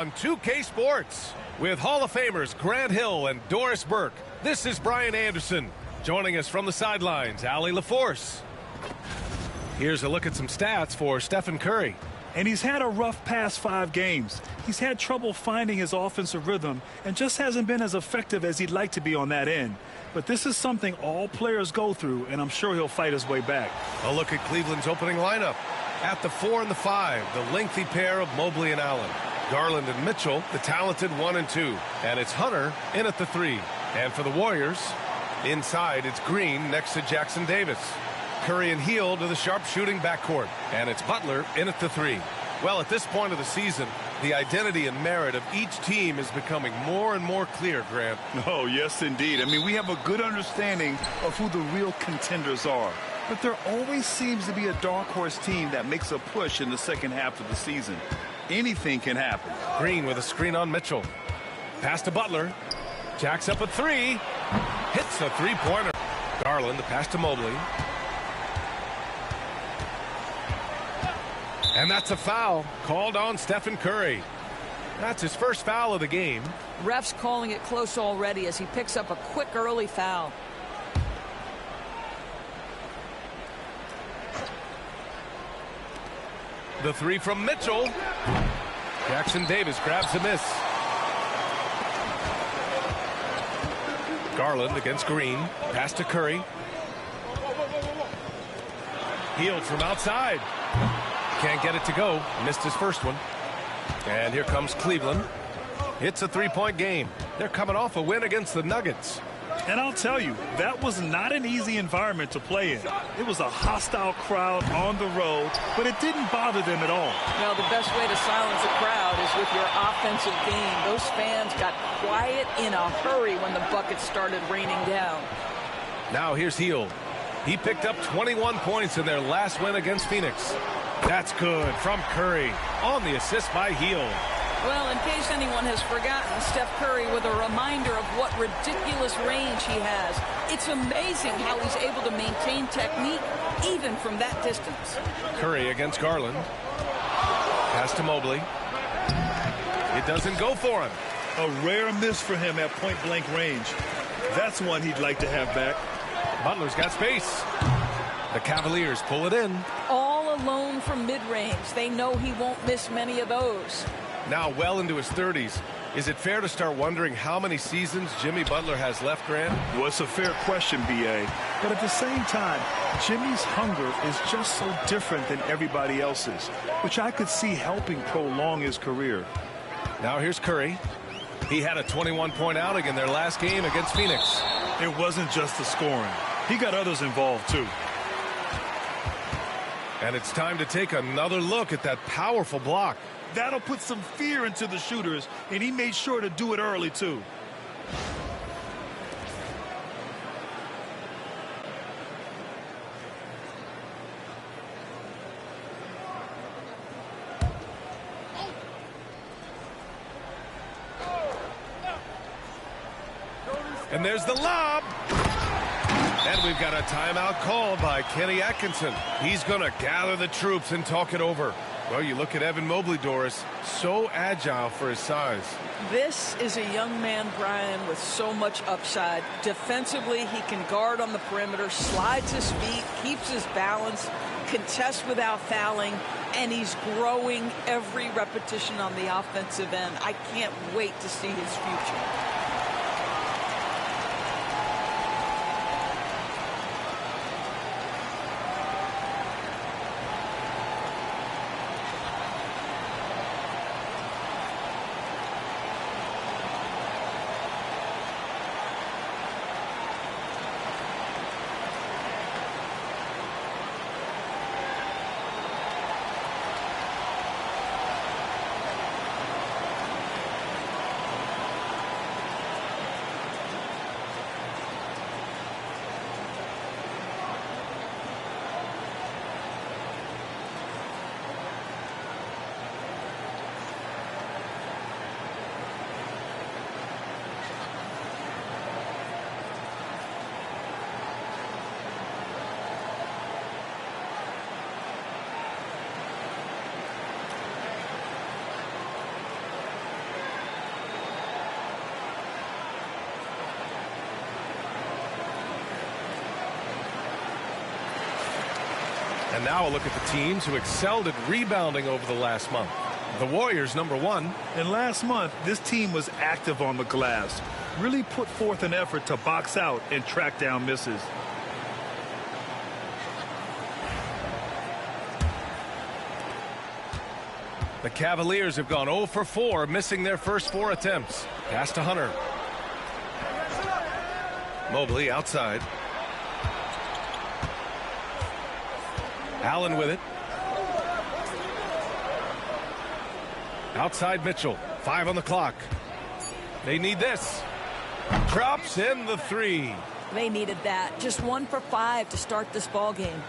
On 2K Sports, with Hall of Famers Grant Hill and Doris Burke, this is Brian Anderson. Joining us from the sidelines, Allie LaForce. Here's a look at some stats for Stephen Curry. And he's had a rough past 5 games. He's had trouble finding his offensive rhythm and just hasn't been as effective as he'd like to be on that end. But this is something all players go through, and I'm sure he'll fight his way back. A look at Cleveland's opening lineup. At the 4 and the 5, the lengthy pair of Mobley and Allen. Garland and Mitchell, the talented 1 and 2. And it's Hunter in at the 3. And for the Warriors, inside it's Green next to Jackson Davis. Curry and Hield to the sharp-shooting backcourt. And it's Butler in at the 3. Well, at this point of the season, the identity and merit of each team is becoming more and more clear, Grant. Oh, yes, indeed. I mean, we have a good understanding of who the real contenders are. But there always seems to be a dark horse team that makes a push in the second half of the season. Anything can happen. Green with a screen on Mitchell. Pass to Butler. Jacks up a 3. Hits the three-pointer. Garland, the pass to Mobley. And that's a foul called on Stephen Curry. That's his first foul of the game. Ref's calling it close already as he picks up a quick early foul. The 3 from Mitchell. Jackson Davis grabs the miss. Garland against Green. Pass to Curry. Hield from outside. Can't get it to go. Missed his first one. And here comes Cleveland. It's a 3-point game. They're coming off a win against the Nuggets. And I'll tell you, that was not an easy environment to play in. It was a hostile crowd on the road, but it didn't bother them at all. Well, the best way to silence a crowd is with your offensive game. Those fans got quiet in a hurry when the buckets started raining down. Now here's Hield. He picked up 21 points in their last win against Phoenix. That's good from Curry on the assist by Hield. Well, in case anyone has forgotten, Steph Curry with a reminder of what ridiculous range he has. It's amazing how he's able to maintain technique even from that distance. Curry against Garland. Pass to Mobley. It doesn't go for him. A rare miss for him at point-blank range. That's one he'd like to have back. Butler's got space. The Cavaliers pull it in. All alone from mid-range. They know he won't miss many of those. Now well into his 30s. Is it fair to start wondering how many seasons Jimmy Butler has left, Grant? Well, it's a fair question, B.A. But at the same time, Jimmy's hunger is just so different than everybody else's, which I could see helping prolong his career. Now here's Curry. He had a 21-point outing in their last game against Phoenix. It wasn't just the scoring. He got others involved, too. And it's time to take another look at that powerful block. That'll put some fear into the shooters, and he made sure to do it early, too. And there's the lob. And we've got a timeout called by Kenny Atkinson. He's going to gather the troops and talk it over. Well, you look at Evan Mobley, Doris, so agile for his size. This is a young man, Brian, with so much upside. Defensively, he can guard on the perimeter, slides his feet, keeps his balance, contests without fouling, and he's growing every repetition on the offensive end. I can't wait to see his future. And now a look at the teams who excelled at rebounding over the last month. The Warriors, number 1. And last month, this team was active on the glass. Really put forth an effort to box out and track down misses. The Cavaliers have gone 0 for 4, missing their first 4 attempts. Pass to Hunter. Mobley outside. Allen with it. Outside Mitchell. 5 on the clock. They need this. Drops in the 3. They needed that. Just 1 for 5 to start this ball game.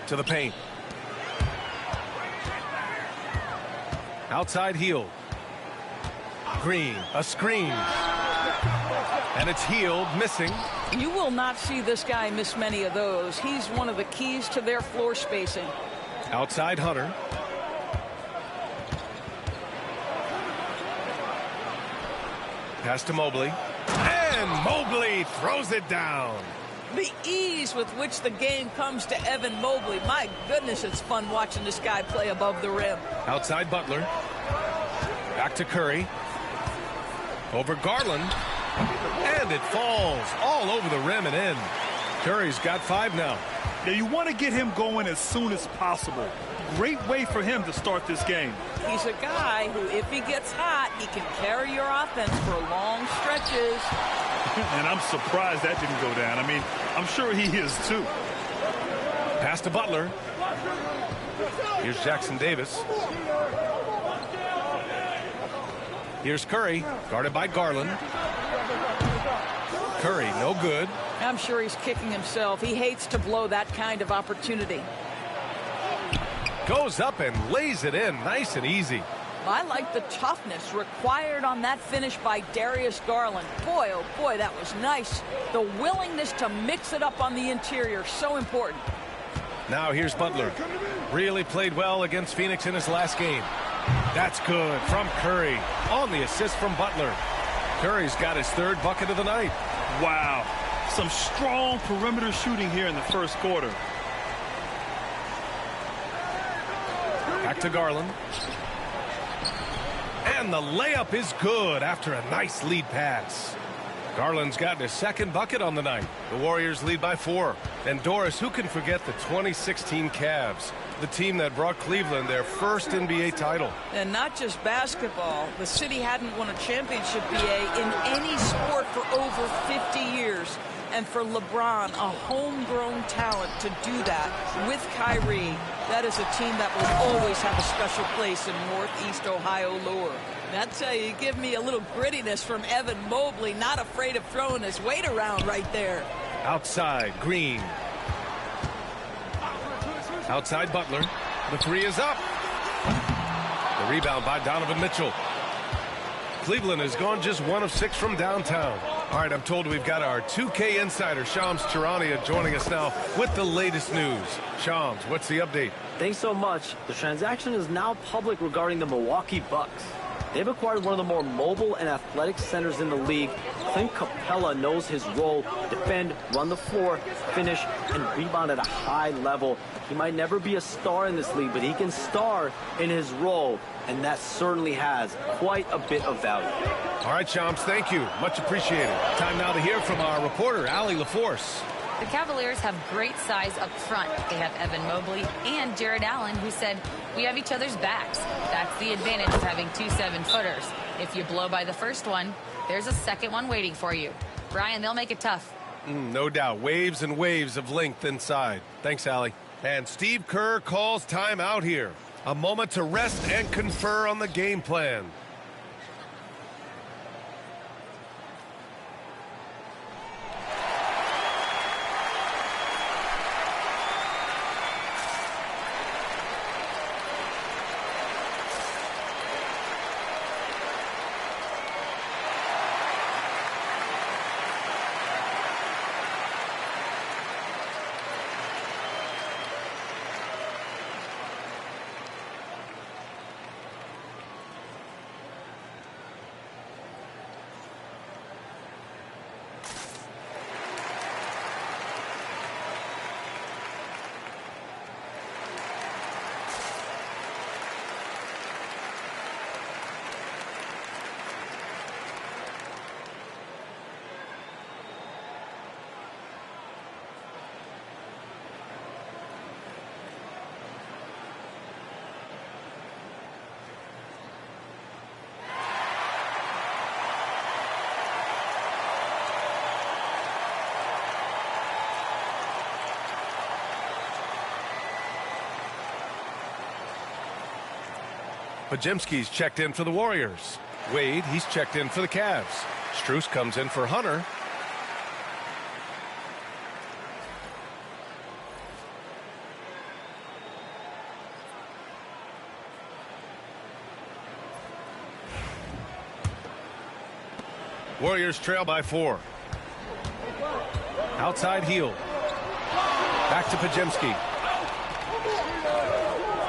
To the paint. Outside heel. Green. A screen. And it's Healed, missing. You will not see this guy miss many of those. He's one of the keys to their floor spacing. Outside Hunter. Pass to Mobley. And Mobley throws it down. The ease with which the game comes to Evan Mobley. My goodness, it's fun watching this guy play above the rim. Outside Butler. Back to Curry. Over Garland. And it falls all over the rim and in. Curry's got 5 now. Now you want to get him going as soon as possible. Great way for him to start this game. He's a guy who, if he gets hot, he can carry your offense for long stretches. And I'm surprised that didn't go down. I mean, I'm sure he is too. Pass to Butler. Here's Jackson Davis. Here's Curry, guarded by Garland. Curry, no good. I'm sure he's kicking himself. He hates to blow that kind of opportunity. Goes up and lays it in, nice and easy. I like the toughness required on that finish by Darius Garland. Boy, oh boy, that was nice. The willingness to mix it up on the interior, so important. Now here's Butler. Really played well against Phoenix in his last game. That's good from Curry on the assist from Butler. Curry's got his 3rd bucket of the night. Wow. Some strong perimeter shooting here in the first quarter. Back to Garland. And the layup is good after a nice lead pass. Garland's gotten his 2nd bucket on the night. The Warriors lead by 4. And Doris, who can forget the 2016 Cavs, the team that brought Cleveland their first NBA title? And not just basketball. The city hadn't won a championship, BA, in any sport for over 50 years. And for LeBron, a homegrown talent, to do that with Kyrie, that is a team that will always have a special place in Northeast Ohio lore. That's how you give me a little grittiness from Evan Mobley, not afraid of throwing his weight around right there. Outside, Green. Outside Butler. The 3 is up. The rebound by Donovan Mitchell. Cleveland has gone just 1 of 6 from downtown. All right, I'm told we've got our 2K insider, Shams Charania, joining us now with the latest news. Shams, what's the update? Thanks so much. The transaction is now public regarding the Milwaukee Bucks. They've acquired one of the more mobile and athletic centers in the league. Clint Capella knows his role: defend, run the floor, finish, and rebound at a high level. He might never be a star in this league, but he can star in his role, and that certainly has quite a bit of value. All right, Shams, thank you. Much appreciated. Time now to hear from our reporter, Allie LaForce. The Cavaliers have great size up front. They have Evan Mobley and Jared Allen, who said, "We have each other's backs." That's the advantage of having 2 7-footers. If you blow by the first one, there's a second one waiting for you. Brian, they'll make it tough. No doubt. Waves and waves of length inside. Thanks, Allie. And Steve Kerr calls time out here. A moment to rest and confer on the game plan. Pajemski's checked in for the Warriors. Wade, he's checked in for the Cavs. Strus comes in for Hunter. Warriors trail by 4. Outside heel. Back to Pajemski.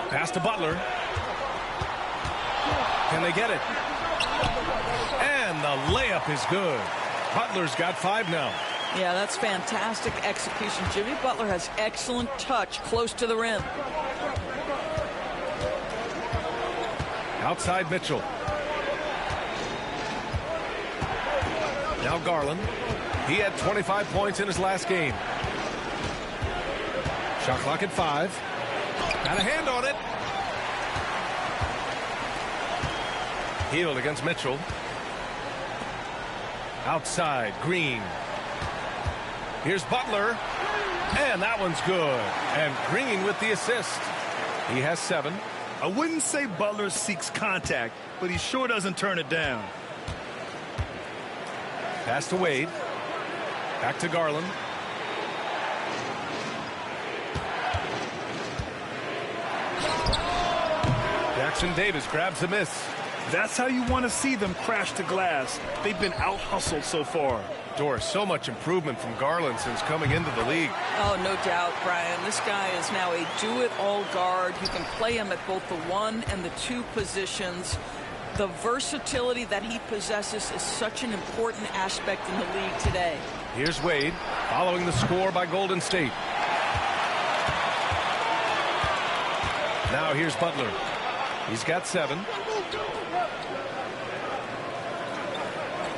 Pass to Butler. Can they get it? And the layup is good. Butler's got 5 now. Yeah, that's fantastic execution. Jimmy Butler has excellent touch close to the rim. Outside Mitchell. Now Garland. He had 25 points in his last game. Shot clock at 5. Got a hand on it. Healed against Mitchell. Outside, Green. Here's Butler. And that one's good. And Green with the assist. He has 7. I wouldn't say Butler seeks contact, but he sure doesn't turn it down. Pass to Wade. Back to Garland. Jackson Davis grabs the miss. That's how you want to see them crash the glass. They've been out-hustled so far. Doris, so much improvement from Garland since coming into the league. Oh, no doubt, Brian. This guy is now a do-it-all guard. You can play him at both the 1 and the 2 positions. The versatility that he possesses is such an important aspect in the league today. Here's Wade, following the score by Golden State. Now here's Butler. He's got 7.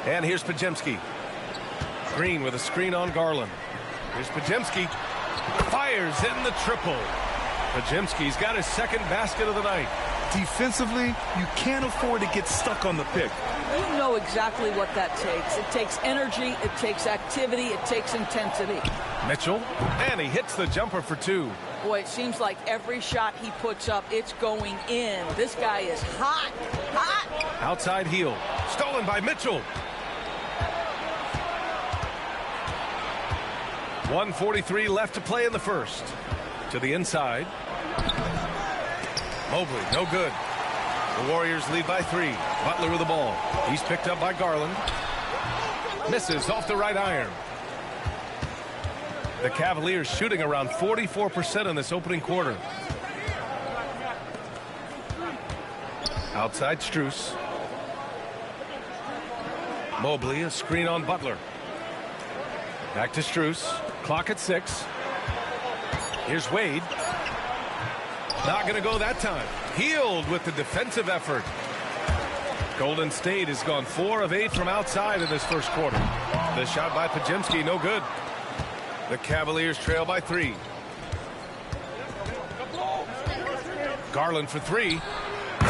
And here's Pajemski. Green with a screen on Garland. Here's Pajemski. Fires in the triple. Pajemski's got his second basket of the night. Defensively, you can't afford to get stuck on the pick. You know exactly what that takes. It takes energy, it takes activity, it takes intensity. Mitchell, and he hits the jumper for 2. Boy, it seems like every shot he puts up, it's going in. This guy is hot, hot. Outside heel, stolen by Mitchell. 1:43 left to play in the first. To the inside. Mobley, no good. The Warriors lead by 3. Butler with the ball. He's picked up by Garland. Misses off the right iron. The Cavaliers shooting around 44% in this opening quarter. Outside Strus. Mobley, a screen on Butler. Back to Strus. Clock at 6. Here's Wade. Not going to go that time. Healed with the defensive effort. Golden State has gone 4 of 8 from outside in this first quarter. The shot by Pajemski, no good. The Cavaliers trail by 3. Garland for 3.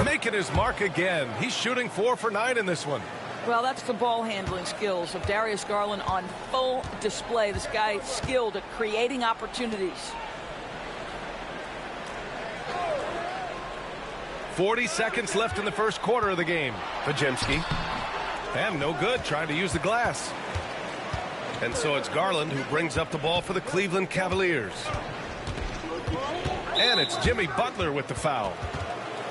Making his mark again. He's shooting 4 for 9 in this one. Well, that's the ball handling skills of Darius Garland on full display. This guy skilled at creating opportunities. 40 seconds left in the first quarter of the game. Pajemski. And no good, trying to use the glass. And so it's Garland who brings up the ball for the Cleveland Cavaliers. And it's Jimmy Butler with the foul.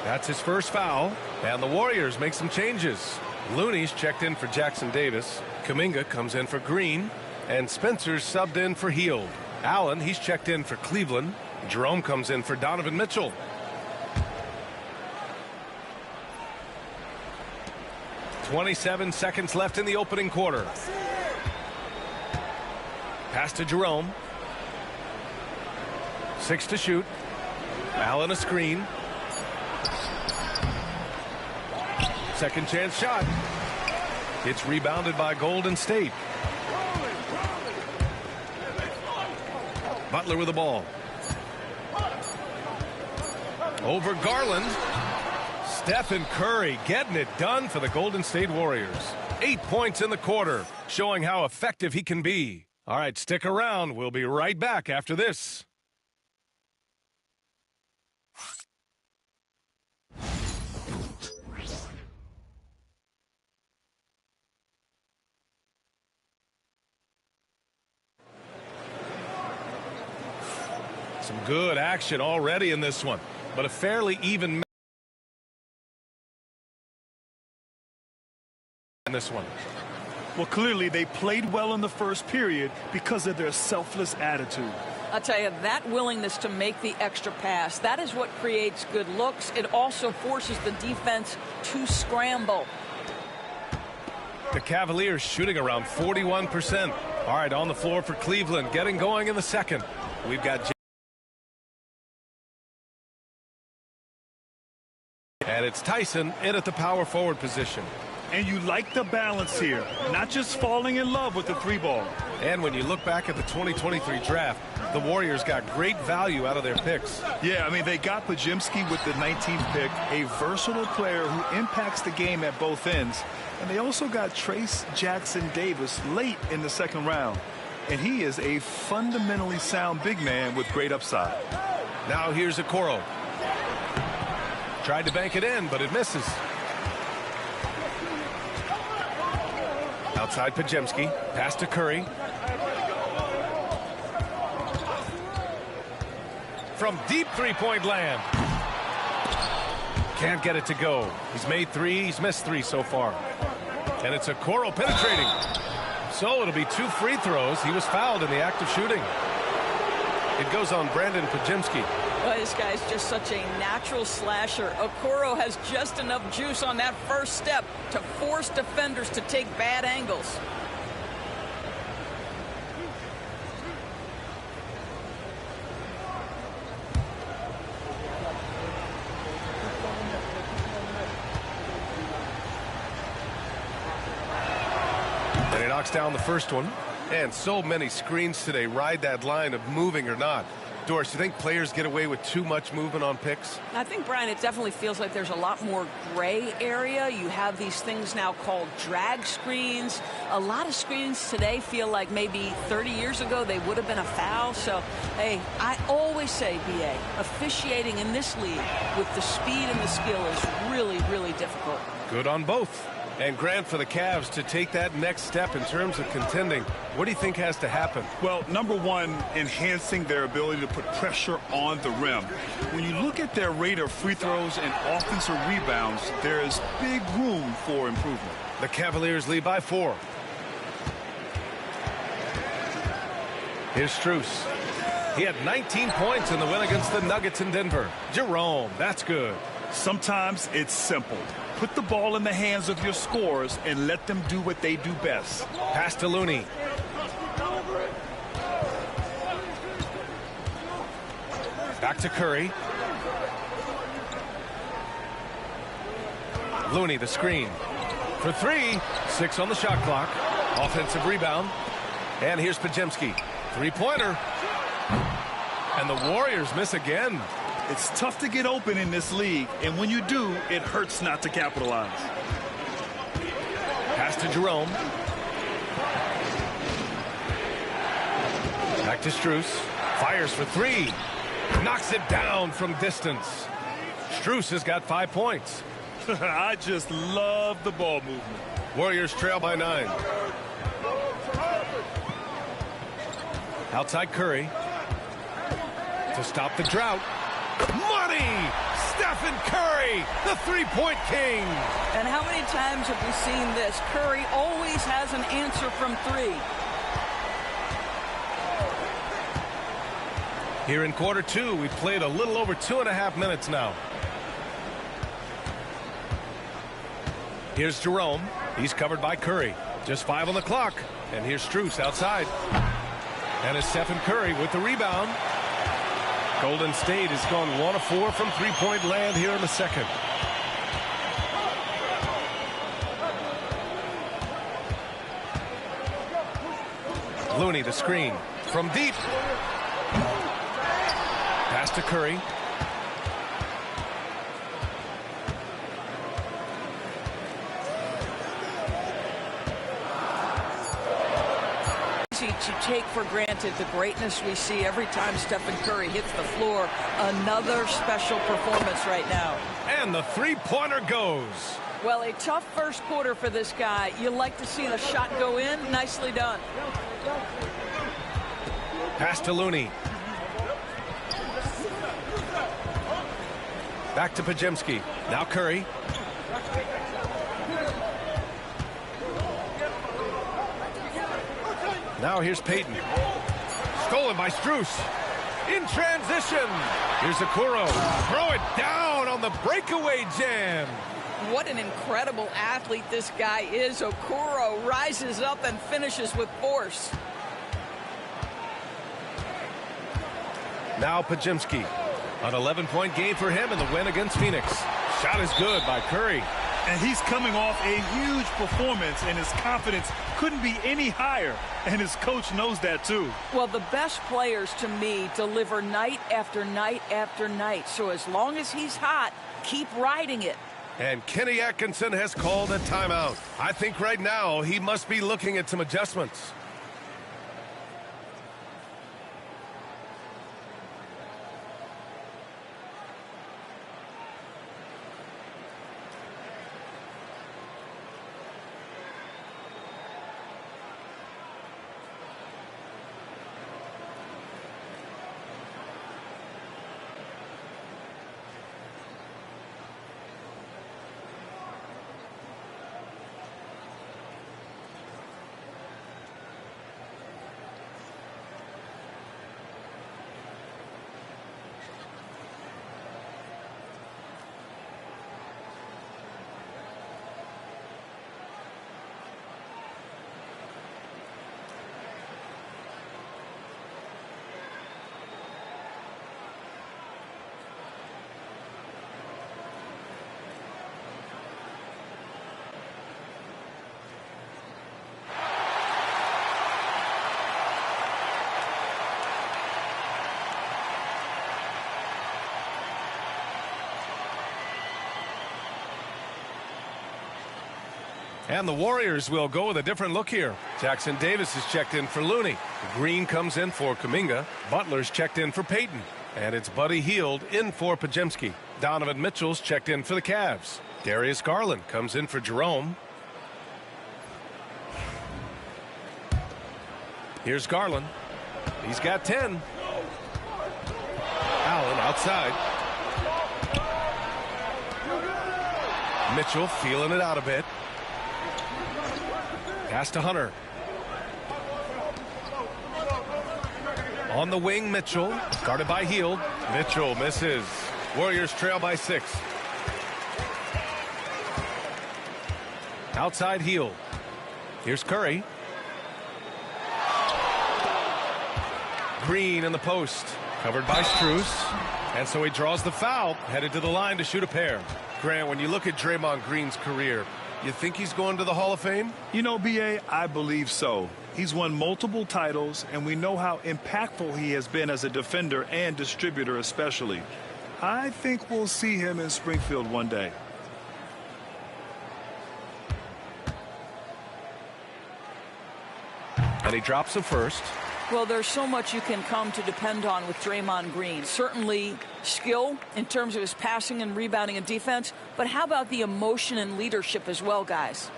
That's his first foul. And the Warriors make some changes. Looney's checked in for Jackson Davis. Kuminga comes in for Green. And Spencer's subbed in for Hield. Allen, he's checked in for Cleveland. Jerome comes in for Donovan Mitchell. .27 seconds left in the opening quarter. Pass to Jerome. 6 to shoot. Allen a screen. Second chance shot. It's rebounded by Golden State. Butler with the ball. Over Garland. Steph and Curry getting it done for the Golden State Warriors. 8 points in the quarter, showing how effective he can be. All right, stick around. We'll be right back after this. Some good action already in this one, but a fairly even in this one. Well, clearly they played well in the first period because of their selfless attitude. I'll tell you, that willingness to make the extra pass, that is what creates good looks. It also forces the defense to scramble. The Cavaliers shooting around 41%. All right, on the floor for Cleveland, getting going in the second. We've got and it's Tyson in at the power forward position. And you like the balance here, not just falling in love with the three ball. And when you look back at the 2023 draft, the Warriors got great value out of their picks. Yeah, I mean, they got Pajemski with the 19th pick, a versatile player who impacts the game at both ends. And they also got Trace Jackson Davis late in the second round. And he is a fundamentally sound big man with great upside. Now here's Okoro. Tried to bank it in, but it misses. Outside Pajemski, pass to Curry. From deep three-point land. Can't get it to go. He's made three, he's missed three so far. And it's Okoro penetrating. So it'll be 2 free throws. He was fouled in the act of shooting. It goes on Brandon Pajemski. Well, this guy's just such a natural slasher. Okoro has just enough juice on that first step to force defenders to take bad angles. And he knocks down the first one. And so many screens today ride that line of moving or not. Doris, you think players get away with too much movement on picks? I think, Brian, it definitely feels like there's a lot more gray area. You have these things now called drag screens. A lot of screens today feel like maybe 30 years ago they would have been a foul. So, hey, I always say, BA, officiating in this league with the speed and the skill is really, really difficult. Good on both. And Grant, for the Cavs to take that next step in terms of contending, what do you think has to happen? Well, number one, enhancing their ability to put pressure on the rim. When you look at their rate of free throws and offensive rebounds, there is big room for improvement. The Cavaliers lead by 4. Here's Strus. He had 19 points in the win against the Nuggets in Denver. Jerome, that's good. Sometimes it's simple. Put the ball in the hands of your scorers and let them do what they do best. Pass to Looney. Back to Curry. Looney, the screen. For 3. 6 on the shot clock. Offensive rebound. And here's Pajemski. Three-pointer. And the Warriors miss again. It's tough to get open in this league, and when you do, it hurts not to capitalize. Pass to Jerome. Back to Strus. Fires for 3. Knocks it down from distance. Strus has got 5 points. I just love the ball movement. Warriors trail by 9. Outside Curry. To stop the drought. Money! Stephen Curry, the three-point king. And how many times have we seen this? Curry always has an answer from 3. Here in quarter 2, we've played a little over 2.5 minutes now. Here's Jerome. He's covered by Curry. Just 5 on the clock. And here's Strus outside. And it's Stephen Curry with the rebound. Golden State has gone 1 of 4 from three-point land here in the second. Looney, the screen. From deep. Pass to Curry. To take for granted the greatness we see every time Stephen Curry hits the floor. Another special performance right now. And the three-pointer goes. Well, a tough first quarter for this guy. You like to see the shot go in. Nicely done. Pass to Looney. Back to Pajemski. Now Curry. Now here's Payton. Stolen by Strus. In transition. Here's Okoro. Throw it down on the breakaway jam. What an incredible athlete this guy is. Okoro rises up and finishes with force. Now Pajemski. An 11-point game for him in the win against Phoenix. Shot is good by Curry. And he's coming off a huge performance, and his confidence couldn't be any higher. And his coach knows that, too. Well, the best players, to me, deliver night after night after night. So as long as he's hot, keep riding it. And Kenny Atkinson has called a timeout. I think right now he must be looking at some adjustments. And the Warriors will go with a different look here. Jackson Davis is checked in for Looney. Green comes in for Kuminga. Butler's checked in for Payton. And it's Buddy Hield in for Pajemski. Donovan Mitchell's checked in for the Cavs. Darius Garland comes in for Jerome. Here's Garland. He's got 10. Allen outside. Mitchell feeling it out a bit. Pass to Hunter. On the wing, Mitchell. Guarded by Hield. Mitchell misses. Warriors trail by 6. Outside Hield. Here's Curry. Green in the post. Covered by Strus. And so he draws the foul. Headed to the line to shoot a pair. Grant, when you look at Draymond Green's career, you think he's going to the Hall of Fame? You know, B.A., I believe so. He's won multiple titles, and we know how impactful he has been as a defender and distributor especially. I think we'll see him in Springfield one day. And he drops the first. Well, there's so much you can come to depend on with Draymond Green. Certainly skill in terms of his passing and rebounding and defense, but how about the emotion and leadership as well, guys?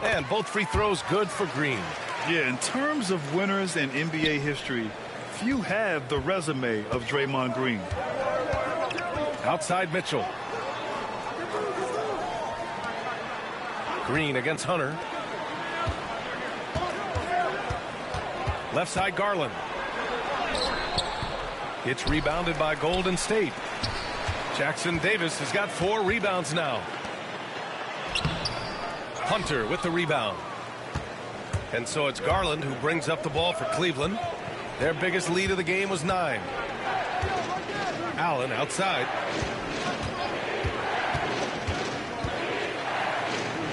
And both free throws good for Green. Yeah, in terms of winners in NBA history, few have the resume of Draymond Green. Outside Mitchell. Green against Hunter. Left side Garland. It's rebounded by Golden State. Jackson Davis has got 4 rebounds now. Hunter with the rebound. And so it's Garland who brings up the ball for Cleveland. Their biggest lead of the game was 9. Allen outside.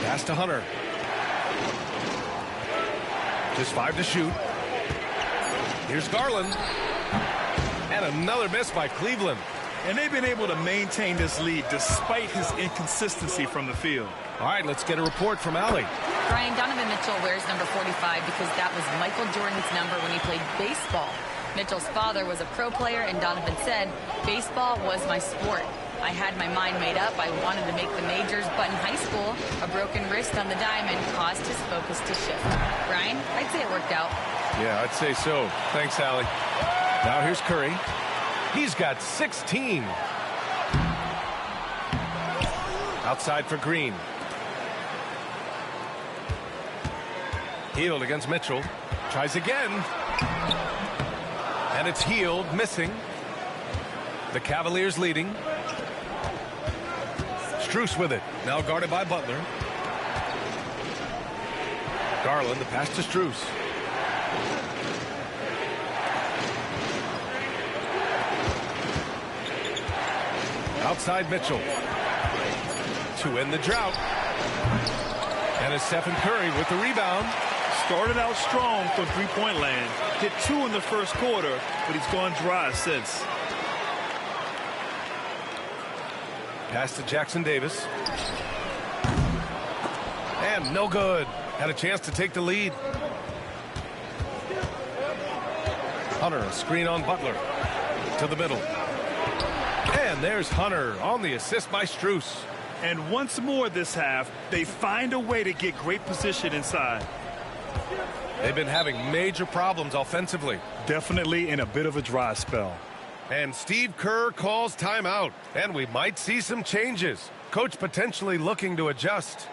Pass to Hunter. Just 5 to shoot. Here's Garland. And another miss by Cleveland. And they've been able to maintain this lead despite his inconsistency from the field. All right, let's get a report from Allie. Brian, Donovan Mitchell wears number 45 because that was Michael Jordan's number when he played baseball. Mitchell's father was a pro player, and Donovan said, "Baseball was my sport." I had my mind made up. I wanted to make the majors, but in high school, a broken wrist on the diamond caused his focus to shift. Brian, I'd say it worked out. Yeah, I'd say so. Thanks, Allie. Now here's Curry. He's got 16. Outside for Green. Healed against Mitchell. Tries again. And it's Healed, missing. The Cavaliers leading. Strus with it. Now guarded by Butler. Garland, the pass to Strus. Outside Mitchell. To end the drought. And it's Steph Curry with the rebound. Started out strong from three-point land. Hit 2 in the first quarter, but he's gone dry since. Pass to Jackson Davis. And no good. Had a chance to take the lead. Hunter, a screen on Butler. To the middle. And there's Hunter on the assist by Strus. And once more this half, they find a way to get great position inside. They've been having major problems offensively. Definitely in a bit of a dry spell. And Steve Kerr calls timeout. And we might see some changes. Coach potentially looking to adjust.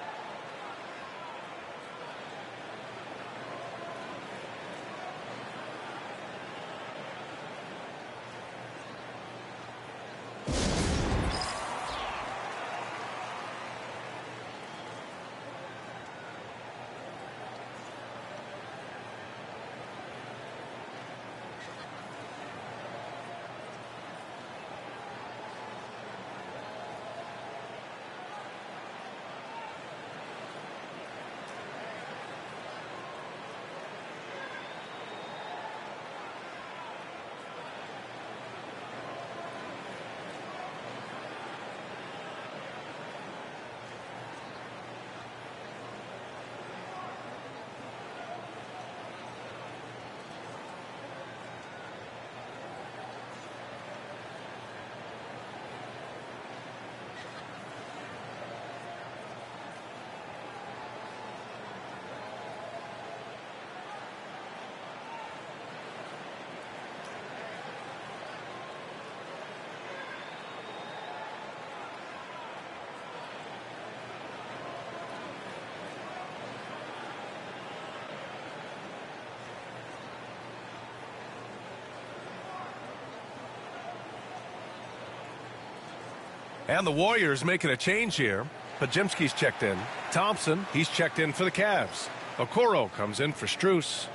And the Warriors making a change here. Podziemski's checked in. Thompson, he's checked in for the Cavs. Okoro comes in for Strus.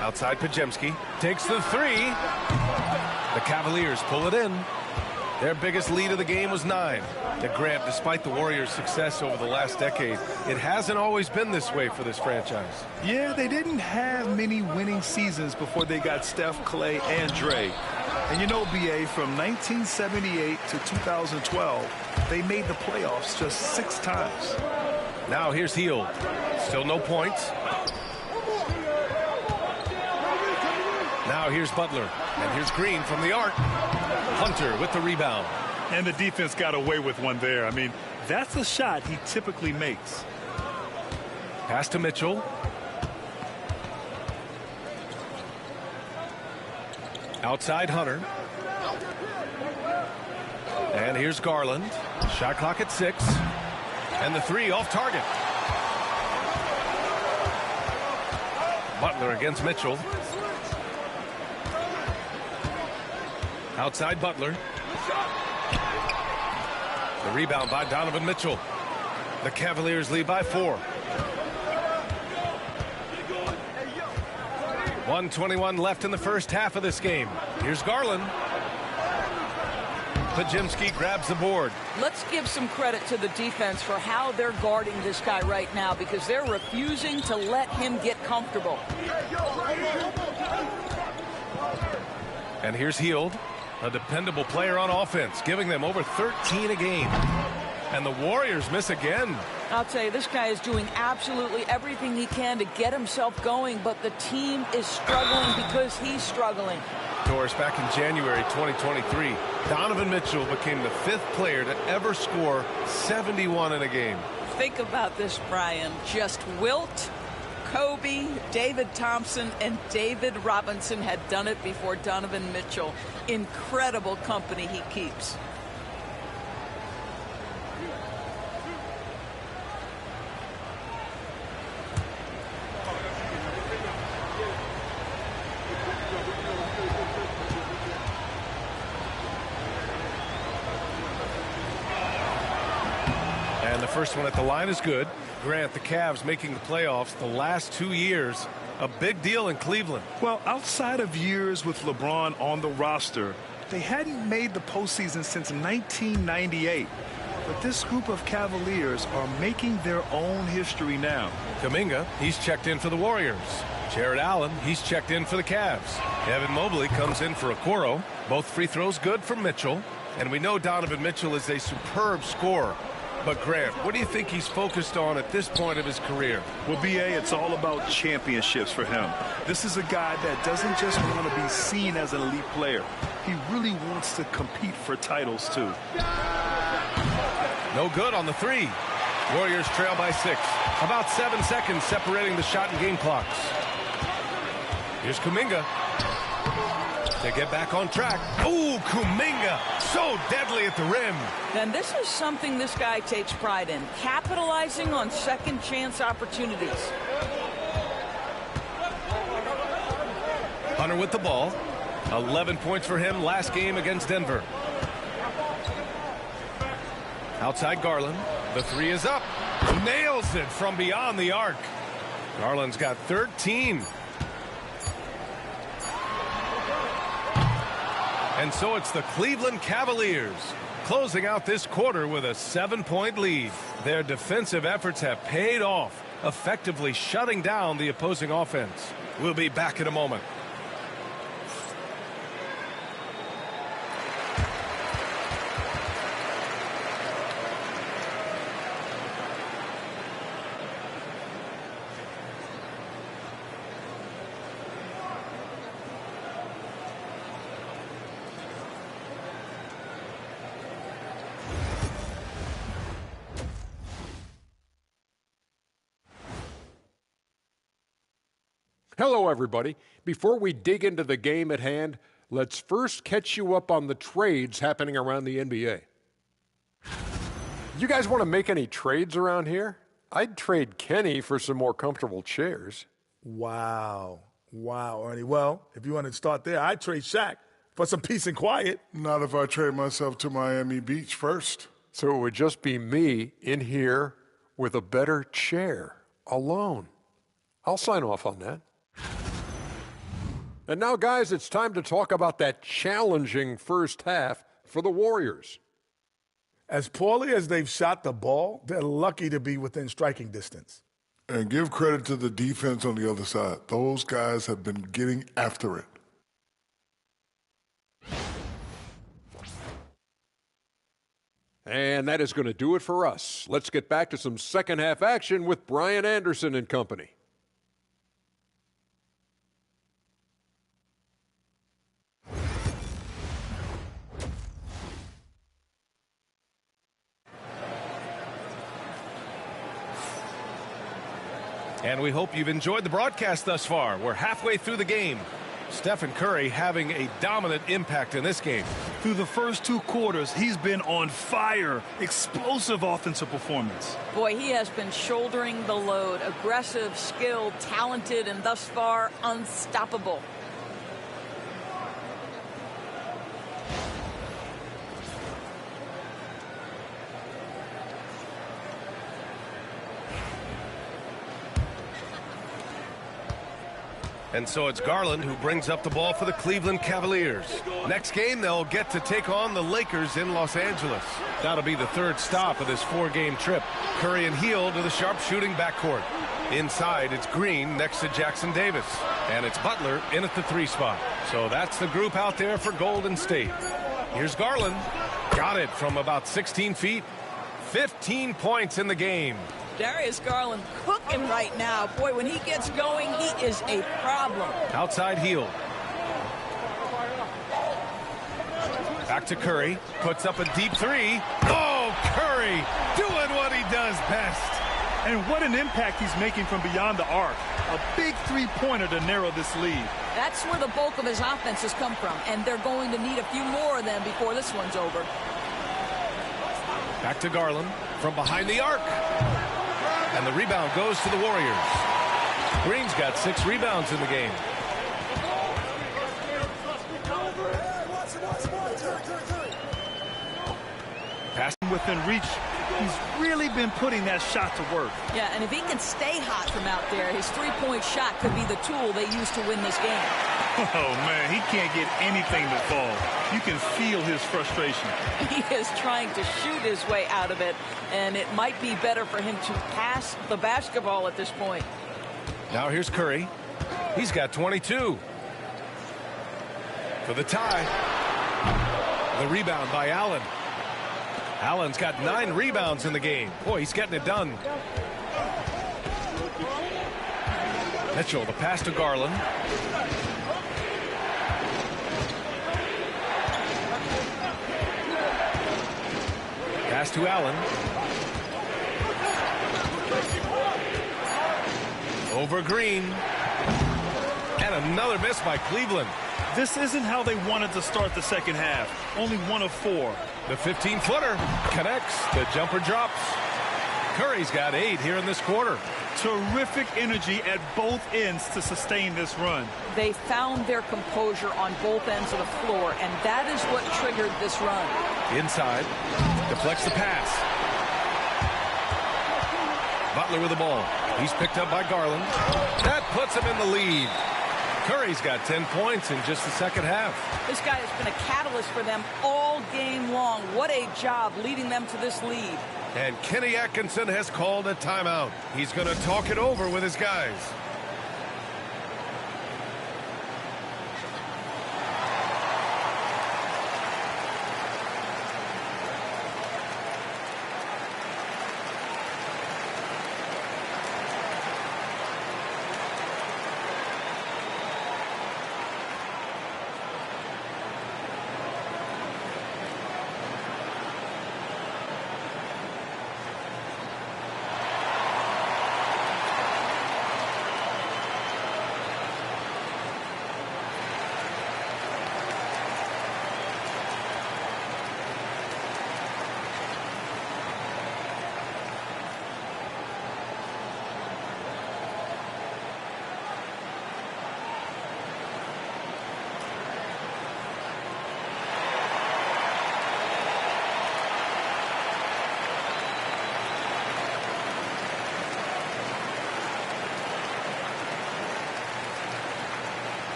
Outside Podziemski. Takes the three. The Cavaliers pull it in. Their biggest lead of the game was 9. That Grant, despite the Warriors' success over the last decade, it hasn't always been this way for this franchise. Yeah, they didn't have many winning seasons before they got Steph, Clay, and Dre. And you know, BA, from 1978 to 2012, they made the playoffs just 6 times. Now here's Healed. Still no points. Now here's Butler. And here's Green from the arc. Hunter with the rebound. And the defense got away with one there. I mean, that's a shot he typically makes. Pass to Mitchell. Outside Hunter. And here's Garland. Shot clock at 6. And the 3 off target. Butler against Mitchell. Outside Butler. The rebound by Donovan Mitchell. The Cavaliers lead by 4. 1:21 left in the first half of this game. Here's Garland. Podziemski grabs the board. Let's give some credit to the defense for how they're guarding this guy right now, because they're refusing to let him get comfortable. And here's Healed. A dependable player on offense, giving them over 13 a game. And the Warriors miss again. I'll tell you, this guy is doing absolutely everything he can to get himself going, but the team is struggling because he's struggling. Doris, back in January 2023, Donovan Mitchell became the 5th player to ever score 71 in a game. Think about this, Brian. Just Wilt, Kobe, David Thompson, and David Robinson had done it before Donovan Mitchell. Incredible company he keeps. And the first one at the line is good. Grant, the Cavs making the playoffs the last 2 years. A big deal in Cleveland. Well, outside of years with LeBron on the roster, they hadn't made the postseason since 1998. But this group of Cavaliers are making their own history now. Kuminga, he's checked in for the Warriors. Jared Allen, he's checked in for the Cavs. Evan Mobley comes in for Okoro. Both free throws good from Mitchell. And we know Donovan Mitchell is a superb scorer. But Grant, what do you think he's focused on at this point of his career? Well, B.A., it's all about championships for him. This is a guy that doesn't just want to be seen as an elite player. He really wants to compete for titles, too. No good on the 3. Warriors trail by 6. About 7 seconds separating the shot and game clocks. Here's Kuminga to get back on track. Ooh, Kuminga, so deadly at the rim. And this is something this guy takes pride in, capitalizing on second chance opportunities. Hunter with the ball. 11 points for him last game against Denver. Outside Garland. The 3 is up. Nails it from beyond the arc. Garland's got 13. And so it's the Cleveland Cavaliers closing out this quarter with a 7-point lead. Their defensive efforts have paid off, effectively shutting down the opposing offense. We'll be back in a moment. Hello, everybody. Before we dig into the game at hand, let's first catch you up on the trades happening around the NBA. You guys want to make any trades around here? I'd trade Kenny for some more comfortable chairs. Wow, Ernie. Well, if you want to start there, I'd trade Shaq for some peace and quiet. Not if I trade myself to Miami Beach first. So it would just be me in here with a better chair, alone. I'll sign off on that. And now, guys, it's time to talk about that challenging first half for the Warriors. As poorly as they've shot the ball, they're lucky to be within striking distance. And give credit to the defense on the other side. Those guys have been getting after it. And that is going to do it for us. Let's get back to some second half action with Brian Anderson and company. And we hope you've enjoyed the broadcast thus far. We're halfway through the game. Stephen Curry having a dominant impact in this game. Through the first 2 quarters, he's been on fire. Explosive offensive performance. Boy, he has been shouldering the load. Aggressive, skilled, talented, and thus far unstoppable. And so it's Garland who brings up the ball for the Cleveland Cavaliers. Next game, they'll get to take on the Lakers in Los Angeles. That'll be the 3rd stop of this 4-game trip. Curry and Hield to the sharpshooting backcourt. Inside, it's Green next to Jackson Davis. And it's Butler in at the 3 spot. So that's the group out there for Golden State. Here's Garland. Got it from about 16 feet. 15 points in the game. Darius Garland cooking right now. Boy, when he gets going, he is a problem. Outside heel. Back to Curry. Puts up a deep 3. Oh, Curry doing what he does best. And what an impact he's making from beyond the arc. A big three-pointer to narrow this lead. That's where the bulk of his offense has come from, and they're going to need a few more of them before this one's over. Back to Garland from behind the arc. And the rebound goes to the Warriors. Green's got 6 rebounds in the game. Passing within reach. He's really been putting that shot to work. Yeah, and if he can stay hot from out there, his three-point shot could be the tool they use to win this game. Oh, man, he can't get anything to fall. You can feel his frustration. He is trying to shoot his way out of it, and it might be better for him to pass the basketball at this point. Now here's Curry. He's got 22. For the tie. The rebound by Allen. Allen's got 9 rebounds in the game. Boy, he's getting it done. Mitchell, the pass to Garland. Pass to Allen. Over Green. And another miss by Cleveland. This isn't how they wanted to start the second half. Only 1 of 4. The 15-footer connects. The jumper drops. Curry's got 8 here in this quarter. Terrific energy at both ends to sustain this run. They found their composure on both ends of the floor, and that is what triggered this run. Inside. Deflects the pass. Butler with the ball. He's picked up by Garland. That puts him in the lead. Curry's got 10 points in just the second half. This guy has been a catalyst for them all game long. What a job leading them to this lead. And Kenny Atkinson has called a timeout. He's going to talk it over with his guys.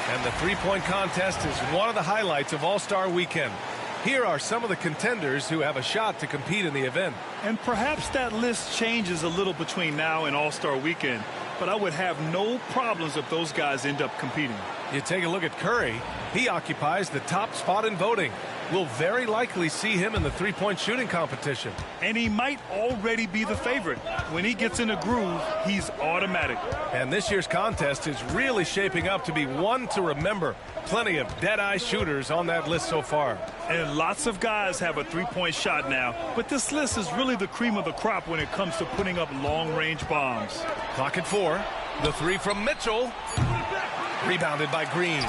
And the three-point contest is one of the highlights of All-Star Weekend. Here are some of the contenders who have a shot to compete in the event. And perhaps that list changes a little between now and All-Star Weekend, but I would have no problems if those guys end up competing. You take a look at Curry. He occupies the top spot in voting. We'll very likely see him in the three-point shooting competition. And he might already be the favorite. When he gets in a groove, he's automatic. And this year's contest is really shaping up to be one to remember. Plenty of dead-eye shooters on that list so far. And lots of guys have a three-point shot now. But this list is really the cream of the crop when it comes to putting up long-range bombs. Clock at 4. The three from Mitchell. Rebounded by Green.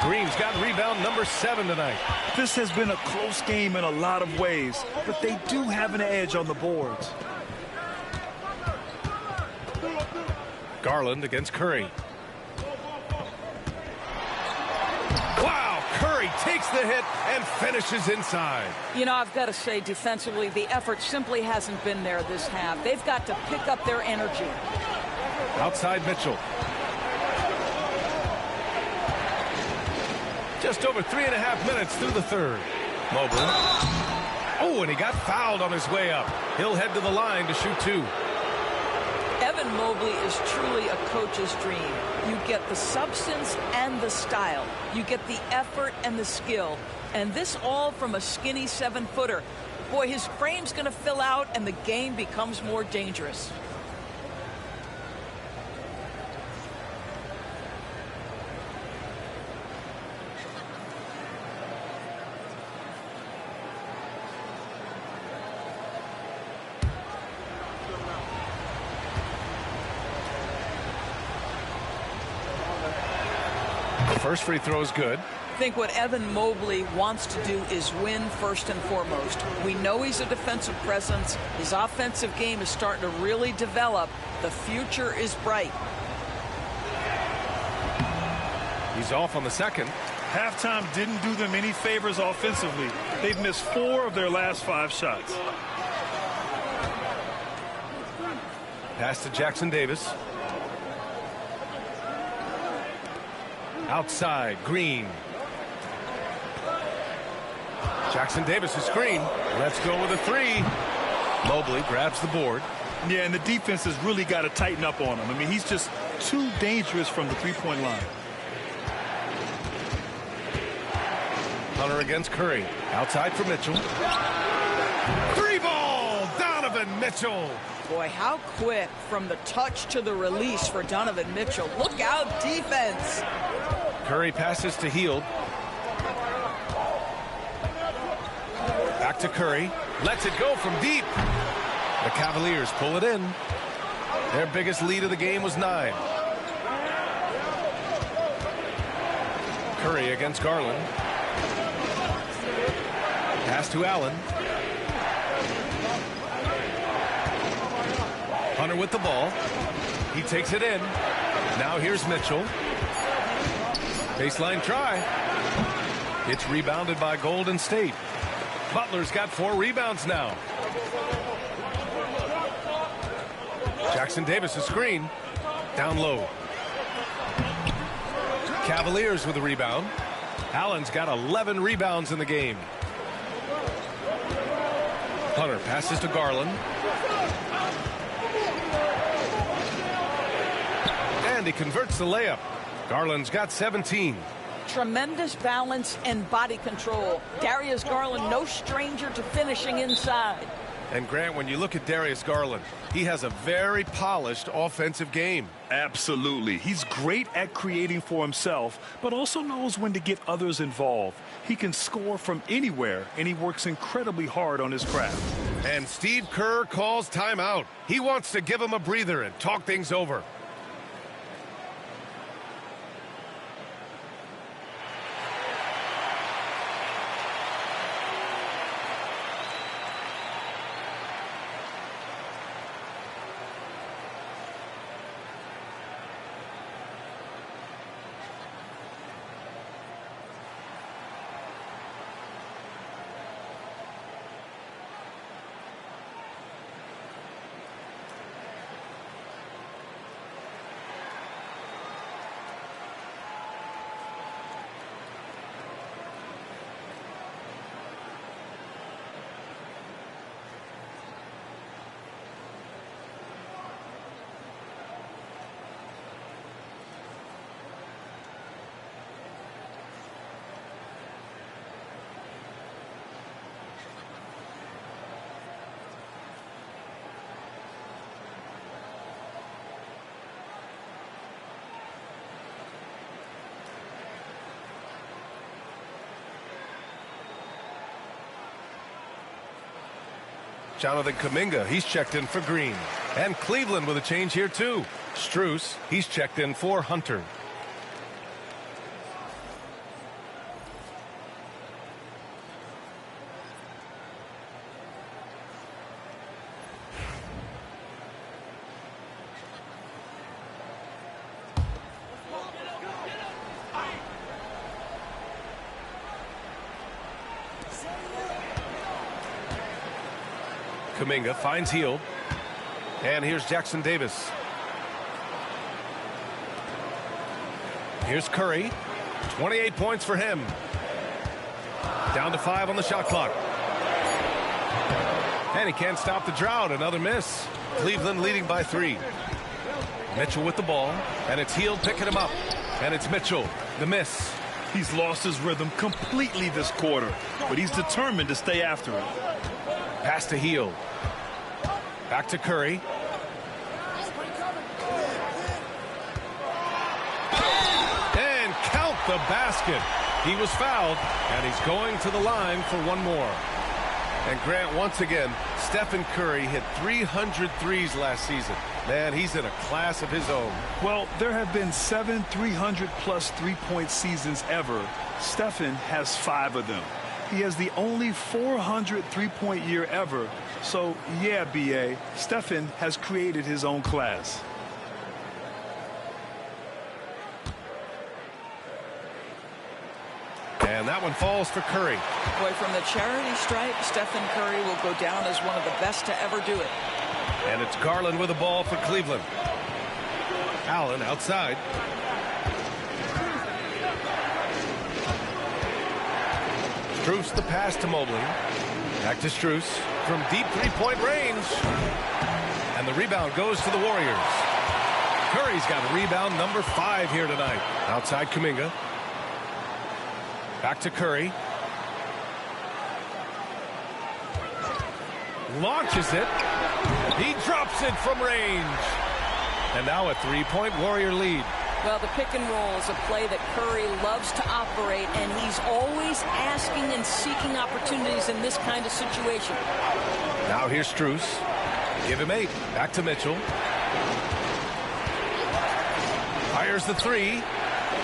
Green's got rebound number 7 tonight. This has been a close game in a lot of ways, but they do have an edge on the boards. Garland against Curry. Wow, Curry takes the hit and finishes inside. You know, I've got to say, defensively, the effort simply hasn't been there this half. They've got to pick up their energy. Outside Mitchell. Just over 3.5 minutes through the third. Mobley. Oh, and he got fouled on his way up. He'll head to the line to shoot 2. Evan Mobley is truly a coach's dream. You get the substance and the style. You get the effort and the skill. And this all from a skinny 7-footer. Boy, his frame's going to fill out and the game becomes more dangerous. First free throw is good. I think what Evan Mobley wants to do is win first and foremost. We know he's a defensive presence. His offensive game is starting to really develop. The future is bright. He's off on the second. Halftime didn't do them any favors offensively. They've missed 4 of their last 5 shots. Pass to Jackson Davis. Outside, Green. Jackson Davis, a screen. Let's go with a 3. Mobley grabs the board. Yeah, and the defense has really got to tighten up on him. I mean, he's just too dangerous from the three-point line. Hunter against Curry. Outside for Mitchell. 3-ball! Donovan Mitchell. Boy, how quick from the touch to the release for Donovan Mitchell. Look out, defense. Curry passes to Hield. Back to Curry. Lets it go from deep. The Cavaliers pull it in. Their biggest lead of the game was 9. Curry against Garland. Pass to Allen. Hunter with the ball. He takes it in. Now here's Mitchell. Baseline try. It's rebounded by Golden State. Butler's got 4 rebounds now. Jackson Davis a screen. Down low. Cavaliers with a rebound. Allen's got 11 rebounds in the game. Hunter passes to Garland. And he converts the layup. Garland's got 17. Tremendous balance and body control. Darius Garland, no stranger to finishing inside. And Grant, when you look at Darius Garland, he has a very polished offensive game. Absolutely. He's great at creating for himself, but also knows when to get others involved. He can score from anywhere, and he works incredibly hard on his craft. And Steve Kerr calls timeout. He wants to give him a breather and talk things over. Jonathan Kuminga, he's checked in for Green. And Cleveland with a change here too. Strus, he's checked in for Hunter. Kuminga finds Hield. And here's Jackson Davis. Here's Curry. 28 points for him. Down to 5 on the shot clock. And he can't stop the drought. Another miss. Cleveland leading by 3. Mitchell with the ball, and it's Hield picking him up. And it's Mitchell, the miss. He's lost his rhythm completely this quarter, but he's determined to stay after it. Pass to Hield. Back to Curry. And count the basket. He was fouled, and he's going to the line for one more. And Grant, once again, Stephen Curry hit 300 threes last season. Man, he's in a class of his own. Well, there have been 7 300-plus three-point seasons ever. Stephen has 5 of them. He has the only 400 three-point year ever. So, yeah, B.A., Stephen has created his own class. And that one falls for Curry. Boy, from the charity stripe, Stephen Curry will go down as one of the best to ever do it. And it's Garland with the ball for Cleveland. Allen outside. Strus the pass to Mobley. Back to Strus from deep three-point range. And the rebound goes to the Warriors. Curry's got rebound number 5 here tonight. Outside Kuminga. Back to Curry. Launches it. He drops it from range. And now a three-point Warrior lead. Well, the pick and roll is a play that Curry loves to operate, and he's always asking and seeking opportunities in this kind of situation. Now here's Strus. Give him 8. Back to Mitchell. Fires the 3.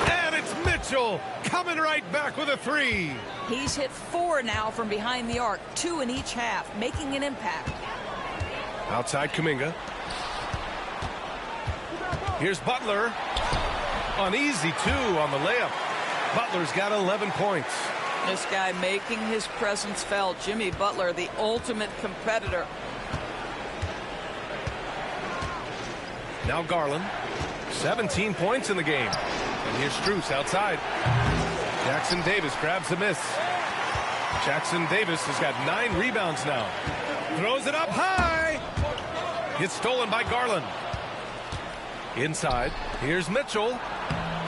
And it's Mitchell coming right back with a 3. He's hit 4 now from behind the arc, 2 in each half, making an impact. Outside Kuminga. Here's Butler. An easy 2 on the layup. Butler's got 11 points. This guy making his presence felt. Jimmy Butler, the ultimate competitor. Now Garland. 17 points in the game. And here's Strus outside. Jackson Davis grabs the miss. Jackson Davis has got 9 rebounds now. Throws it up high. Gets stolen by Garland. Inside. Here's Mitchell.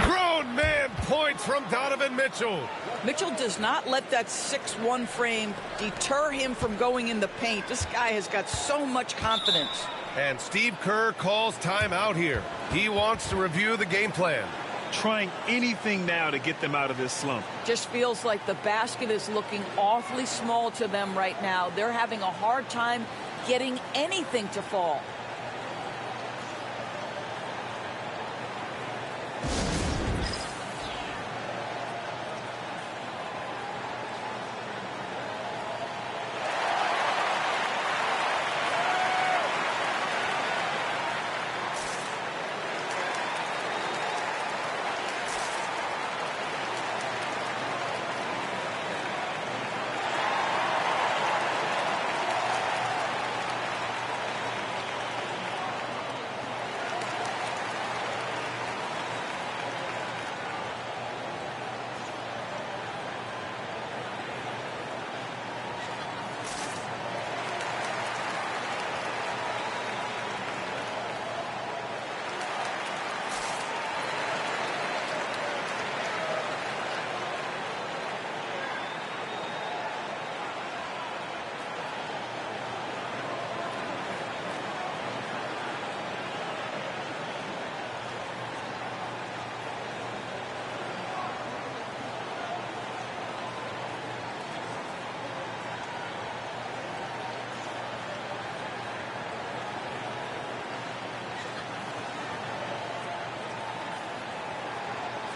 Grown man points from Donovan Mitchell. Mitchell does not let that 6'1" frame deter him from going in the paint. This guy has got so much confidence. And Steve Kerr calls timeout here. He wants to review the game plan. Trying anything now to get them out of this slump. Just feels like the basket is looking awfully small to them right now. They're having a hard time getting anything to fall.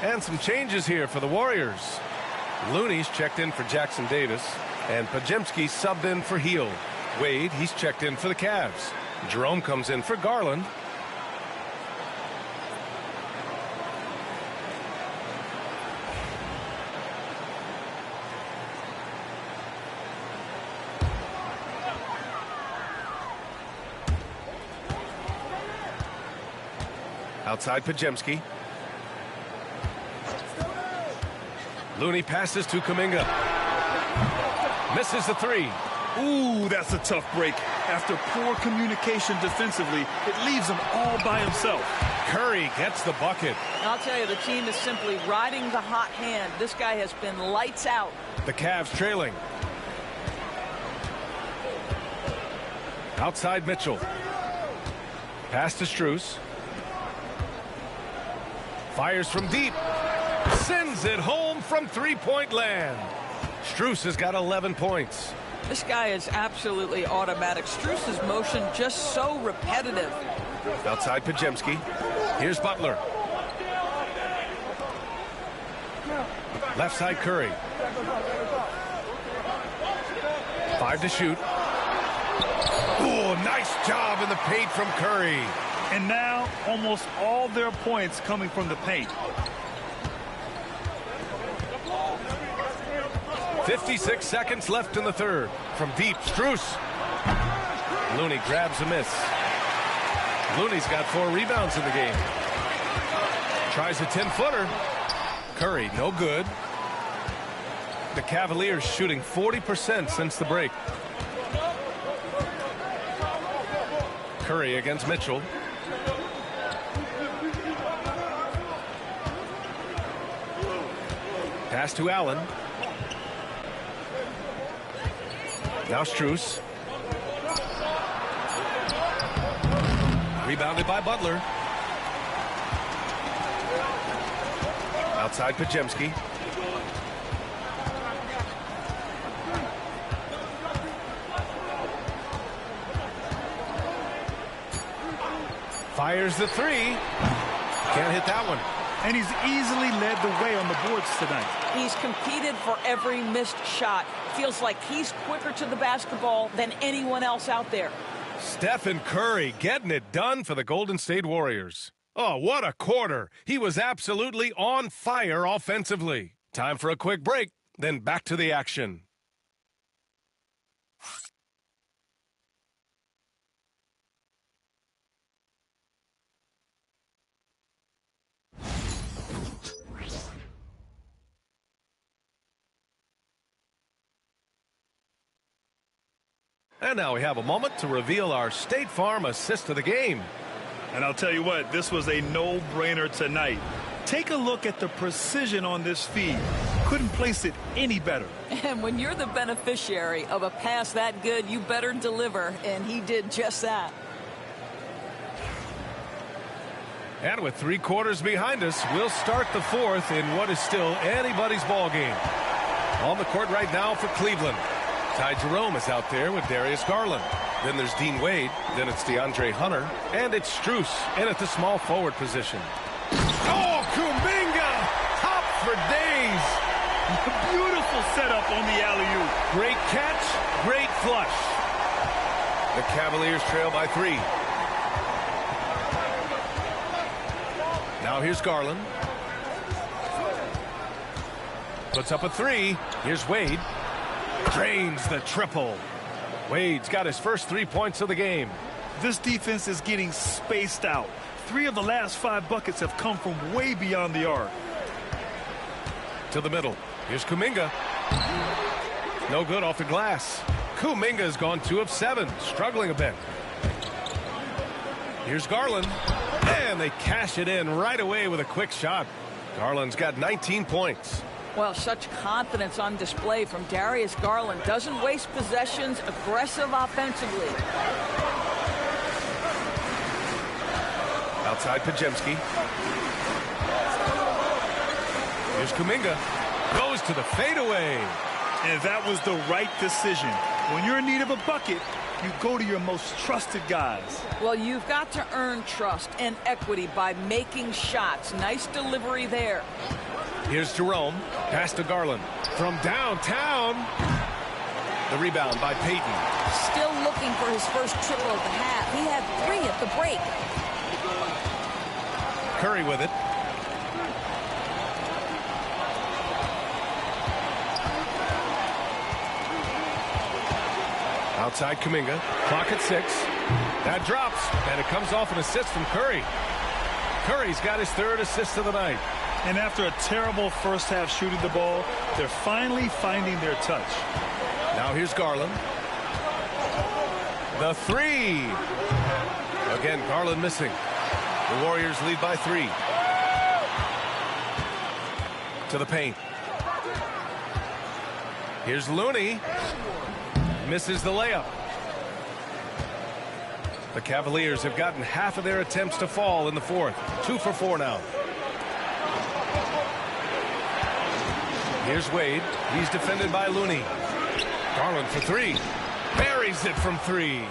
And some changes here for the Warriors. Looney's checked in for Jackson Davis, and Podziemski subbed in for Hield. Wade, he's checked in for the Cavs. Jerome comes in for Garland. Outside Podziemski. Looney passes to Kuminga. Misses the three. Ooh, that's a tough break. After poor communication defensively, it leaves him all by himself. Curry gets the bucket. I'll tell you, the team is simply riding the hot hand. This guy has been lights out. The Cavs trailing. Outside Mitchell. Pass to Strus. Fires from deep. Sends it home from three-point land. Strus has got 11 points. This guy is absolutely automatic. Strus's motion just so repetitive. Outside Podziemski. Here's Butler. Left side Curry. 5 to shoot. Oh, nice job in the paint from Curry. And now almost all their points coming from the paint. 56 seconds left in the third. From deep, Strus. Looney grabs a miss. Looney's got 4 rebounds in the game. Tries a 10-footer. Curry, no good. The Cavaliers shooting 40% since the break. Curry against Mitchell. Pass to Allen. Now Strus. Rebounded by Butler. Outside Podziemski. Fires the three. Can't hit that one. And he's easily led the way on the boards tonight. He's competed for every missed shot. Feels like he's quicker to the basketball than anyone else out there. Steph and Curry getting it done for the Golden State Warriors. Oh, what a quarter. He was absolutely on fire offensively. Time for a quick break, then back to the action. And now we have a moment to reveal our State Farm assist of the game. And I'll tell you what, this was a no-brainer tonight. Take a look at the precision on this feed. Couldn't place it any better. And when you're the beneficiary of a pass that good, you better deliver, and he did just that. And with 3 quarters behind us, we'll start the fourth in what is still anybody's ball game. On the court right now for Cleveland. Ty Jerome is out there with Darius Garland. Then there's Dean Wade. Then it's DeAndre Hunter. And it's Strus in at the small forward position. Oh, Kuminga! Top for days! Beautiful setup on the alley-oop. Great catch, great flush. The Cavaliers trail by 3. Now here's Garland. Puts up a 3. Here's Wade. Drains the triple. Wade's got his first 3 points of the game. This defense is getting spaced out. 3 of the last 5 buckets have come from way beyond the arc. To the middle. Here's Kuminga. No good off the glass. Kuminga has gone 2 of 7, struggling a bit. Here's Garland. And they cash it in right away with a quick shot. Garland's got 19 points. Well, such confidence on display from Darius Garland. Doesn't waste possessions, aggressive offensively. Outside Podziemski. Here's Kuminga. Goes to the fadeaway. And that was the right decision. When you're in need of a bucket, you go to your most trusted guys. Well, you've got to earn trust and equity by making shots. Nice delivery there. Here's Jerome. Pass to Garland. From downtown. The rebound by Payton. Still looking for his first triple of the half. He had 3 at the break. Curry with it. Outside Kuminga. Clock at 6. That drops, and it comes off an assist from Curry. Curry's got his 3rd assist of the night. And after a terrible first half shooting the ball, they're finally finding their touch. Now here's Garland. The three. Again, Garland missing. The Warriors lead by 3. To the paint. Here's Looney. Misses the layup. The Cavaliers have gotten half of their attempts to fall in the fourth. 2 for 4 now. Here's Wade. He's defended by Looney. Garland for 3. Buries it from 3.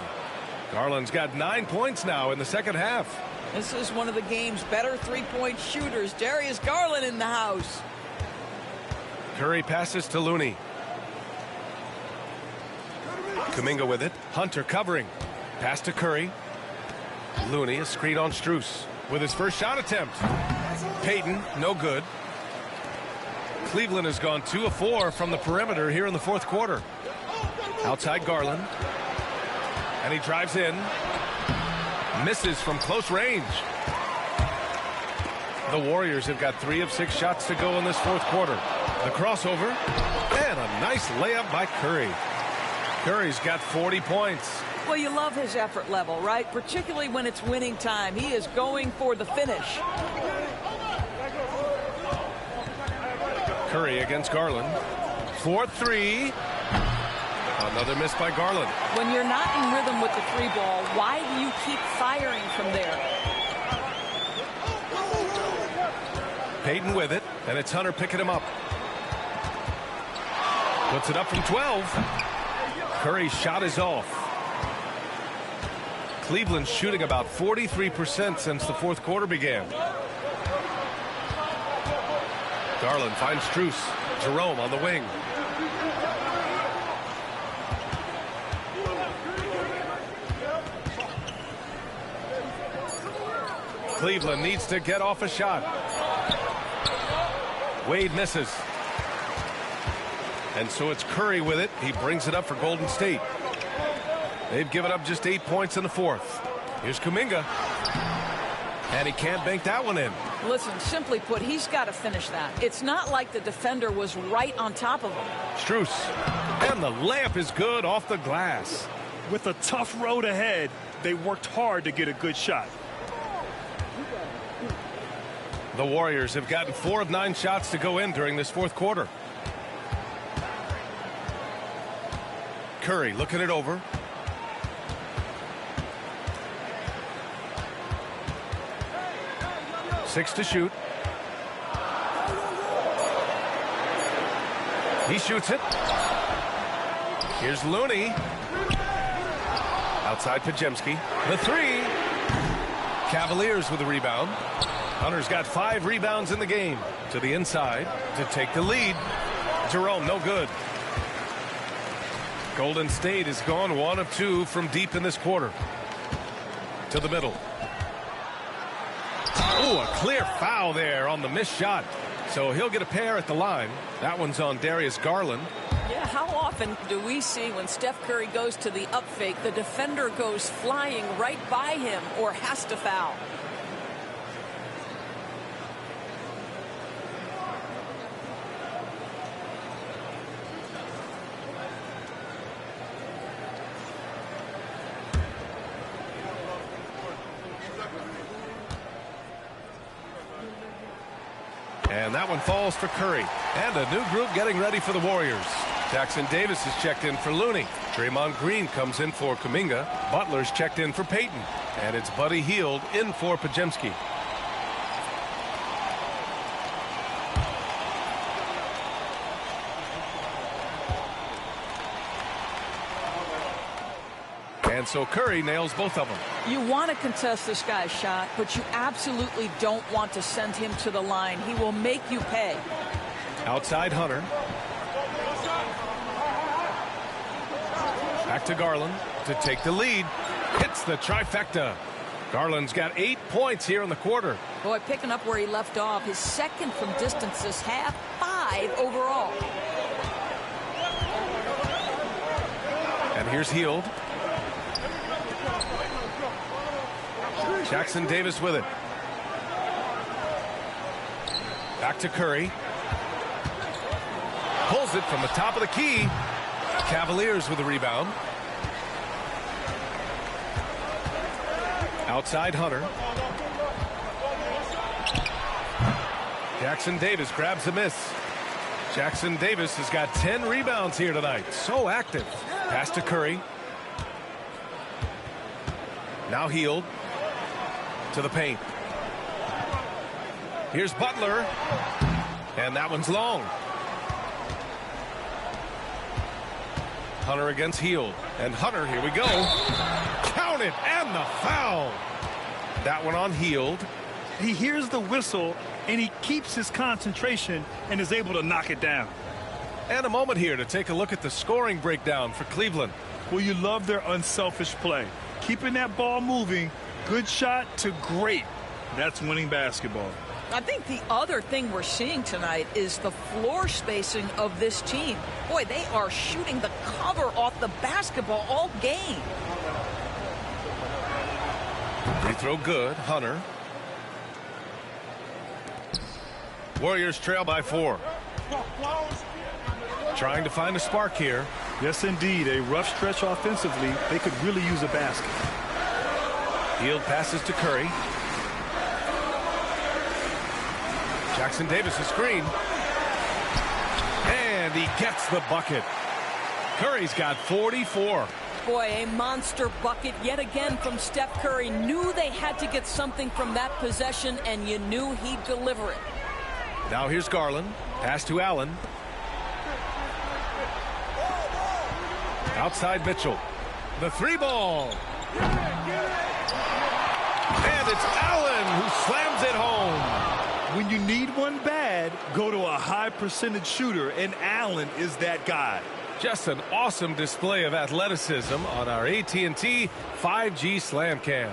Garland's got 9 points now in the second half. This is one of the game's better three-point shooters. Darius Garland in the house. Curry passes to Looney. Kuminga with it. Hunter covering. Pass to Curry. Looney, a screen on Strus with his first shot attempt. Payton, no good. Cleveland has gone 2 of 4 from the perimeter here in the fourth quarter. Outside Garland. And he drives in. Misses from close range. The Warriors have got 3 of 6 shots to go in this fourth quarter. The crossover. And a nice layup by Curry. Curry's got 40 points. Well, you love his effort level, right? Particularly when it's winning time. He is going for the finish. Curry against Garland. 4-3. Another miss by Garland. When you're not in rhythm with the 3-ball, why do you keep firing from there? Payton with it, and it's Hunter picking him up. Puts it up from 12. Curry's shot is off. Cleveland's shooting about 43% since the fourth quarter began. Garland finds Strus. Jerome on the wing. Cleveland needs to get off a shot. Wade misses. And so it's Curry with it. He brings it up for Golden State. They've given up just 8 points in the fourth. Here's Kuminga. And he can't bank that one in. Listen, simply put, he's got to finish that. It's not like the defender was right on top of him. Strus. And the layup is good off the glass. With a tough road ahead, they worked hard to get a good shot. The Warriors have gotten 4 of 9 shots to go in during this fourth quarter. Curry looking it over. Six to shoot. He shoots it. Here's Looney. Outside Podziemski. The 3. Cavaliers with the rebound. Hunter's got 5 rebounds in the game. To the inside to take the lead. Jerome, no good. Golden State has gone 1 of 2 from deep in this quarter. To the middle. Oh, a clear foul there on the missed shot. So he'll get a pair at the line. That one's on Darius Garland. Yeah, how often do we see when Steph Curry goes to the up fake, the defender goes flying right by him or has to foul? And that one falls for Curry. And a new group getting ready for the Warriors. Jackson Davis is checked in for Looney. Draymond Green comes in for Kuminga. Butler's checked in for Payton. And it's Buddy Hield in for Podziemski. And so Curry nails both of them. You want to contest this guy's shot, but you absolutely don't want to send him to the line. He will make you pay. Outside Hunter. Back to Garland to take the lead. Hits the trifecta. Garland's got 8 points here in the quarter. Boy, picking up where he left off. His second from distance this half, 5 overall. And here's Hield. Jackson Davis with it. Back to Curry. Pulls it from the top of the key. Cavaliers with a rebound. Outside Hunter. Jackson Davis grabs a miss. Jackson Davis has got 10 rebounds here tonight. So active. Pass to Curry. Now Hield to the paint. Here's Butler. And that one's long. Hunter against Hield. And Hunter, here we go. Count it, and the foul. That one on Hield. He hears the whistle, and he keeps his concentration and is able to knock it down. And a moment here to take a look at the scoring breakdown for Cleveland. Well, you love their unselfish play. Keeping that ball moving, good shot to great. That's winning basketball. I think the other thing we're seeing tonight is the floor spacing of this team. Boy, they are shooting the cover off the basketball all game. Free throw good. Hunter. Warriors trail by 4. Trying to find a spark here. Yes, indeed. A rough stretch offensively. They could really use a basket. Hield passes to Curry. Jackson Davis a screen. And he gets the bucket. Curry's got 44. Boy, a monster bucket yet again from Steph Curry. Knew they had to get something from that possession, and you knew he'd deliver it. Now here's Garland. Pass to Allen. Outside Mitchell. The 3 ball. And it's Allen who slams it home. When you need one bad, go to a high percentage shooter, and Allen is that guy. Just an awesome display of athleticism on our AT&T 5G Slam Cam.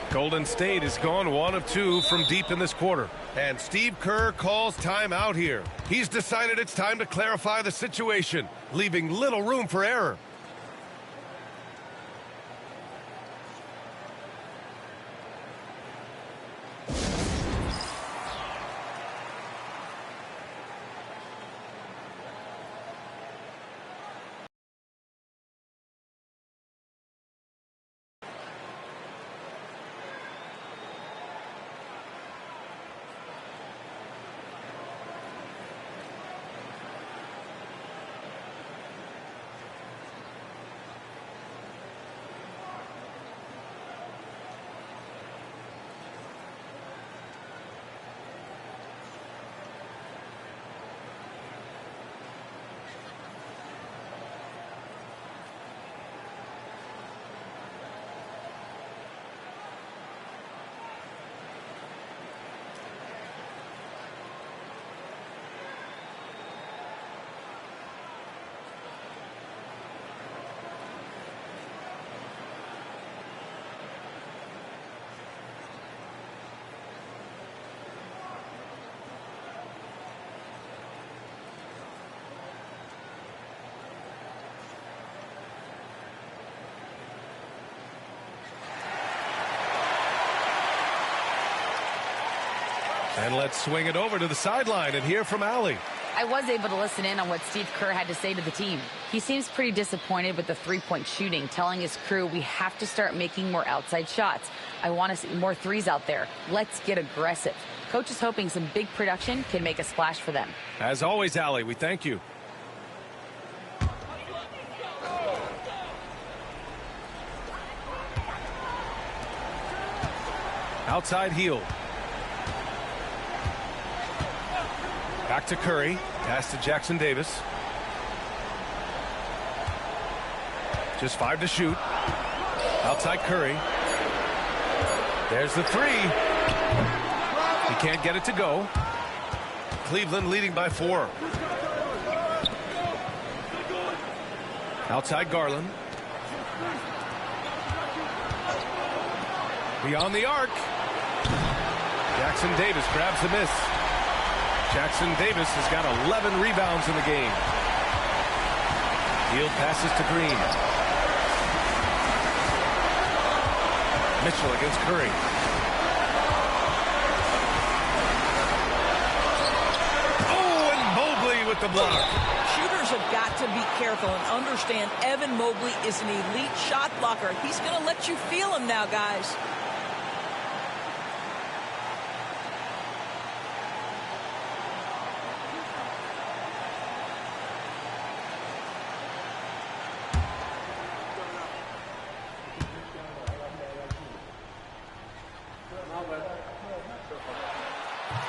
Golden State has gone 1 of 2 from deep in this quarter. And Steve Kerr calls timeout here. He's decided it's time to clarify the situation, leaving little room for error. And let's swing it over to the sideline and hear from Allie. I was able to listen in on what Steve Kerr had to say to the team. He seems pretty disappointed with the three-point shooting, telling his crew we have to start making more outside shots. I want to see more threes out there. Let's get aggressive. Coach is hoping some big production can make a splash for them. As always, Allie, we thank you. Outside Hield. Back to Curry. Pass to Jackson Davis. Just 5 to shoot. Outside Curry. There's the 3. He can't get it to go. Cleveland leading by 4. Outside Garland. Beyond the arc. Jackson Davis grabs the miss. Jackson Davis has got 11 rebounds in the game. Hield passes to Green. Mitchell against Curry. with the block. Shooters have got to be careful and understand Evan Mobley is an elite shot blocker. He's going to let you feel him now, guys.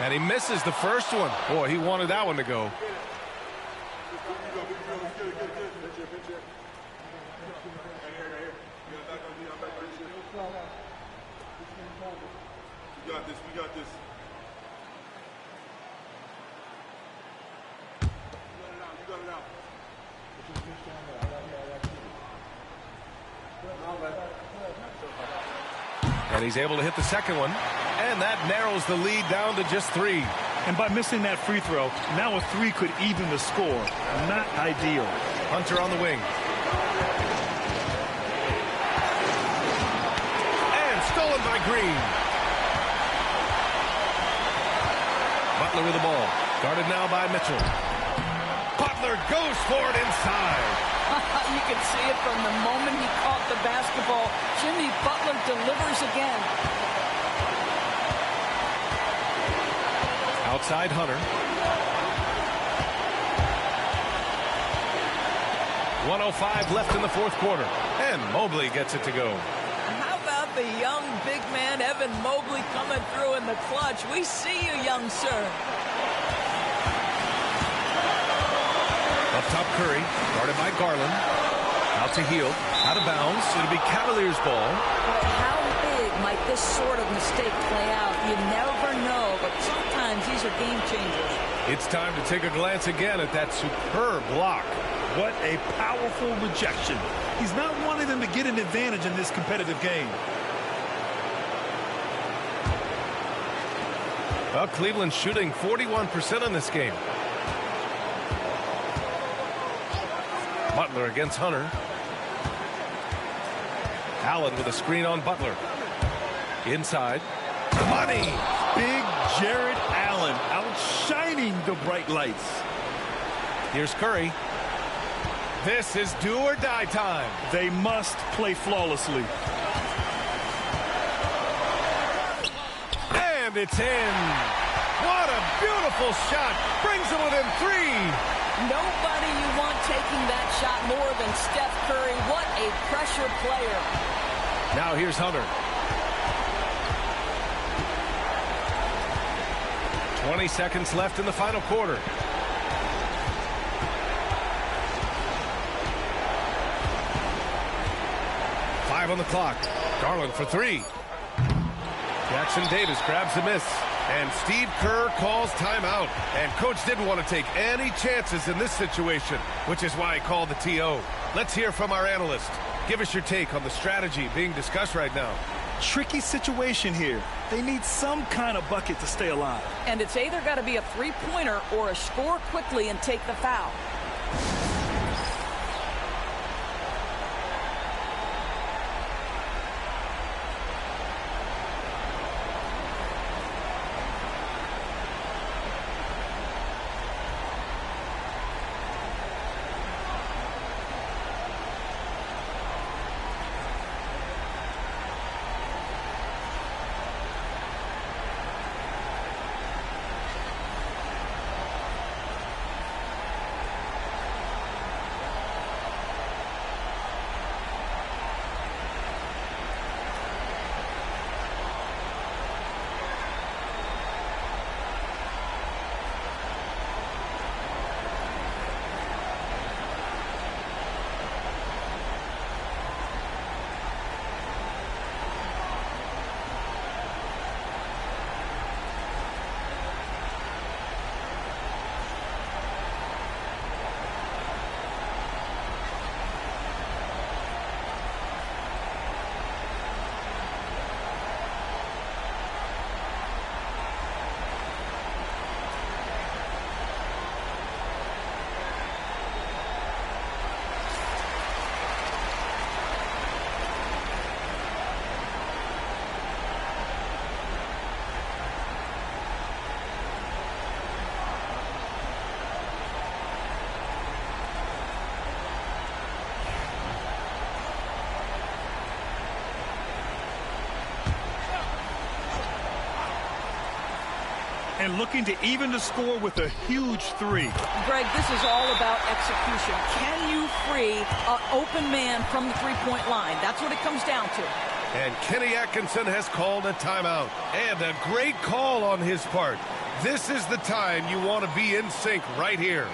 And he misses the first one. Boy, he wanted that one to go. We got this. We got this. You got it out. And he's able to hit the second one. And that narrows the lead down to just 3. And by missing that free throw, now a 3 could even the score. Not ideal. Hunter on the wing. And stolen by Green. Butler with the ball. Guarded now by Mitchell. Butler goes for it inside. You can see it from the moment he caught the basketball. Jimmy Butler delivers again. Outside Hunter. 1:05 left in the fourth quarter. And Mobley gets it to go. How about the young big man, Evan Mobley, coming through in the clutch? We see you, young sir. Up top Curry, guarded by Garland. Out to Hield, out of bounds. It'll be Cavaliers ball. How big might this sort of mistake play out? You never know, but sometimes these are game changers. It's time to take a glance again at that superb block. What a powerful rejection. He's not wanting them to get an advantage in this competitive game. Well, Cleveland's shooting 41% in this game. Butler against Hunter. Allen with a screen on Butler. Inside. Money! Big Jared Allen outshining the bright lights. Here's Curry. This is do or die time. They must play flawlessly. And it's in. What a beautiful shot. Brings it within 3. Nobody you want taking that shot more than Steph Curry. What a pressure player. Now here's Hunter. 20 seconds left in the final quarter. Five on the clock. Garland for 3. Jackson Davis grabs the miss. And Steve Kerr calls timeout. And coach didn't want to take any chances in this situation, which is why he called the TO. Let's hear from our analyst. Give us your take on the strategy being discussed right now. Tricky situation here. They need some kind of bucket to stay alive. And it's either got to be a three-pointer or a score quickly and take the foul. and looking to even the score with a huge three. Greg, this is all about execution. Can you free an open man from the three-point line? That's what it comes down to. And Kenny Atkinson has called a timeout. And a great call on his part. This is the time you want to be in sync right here.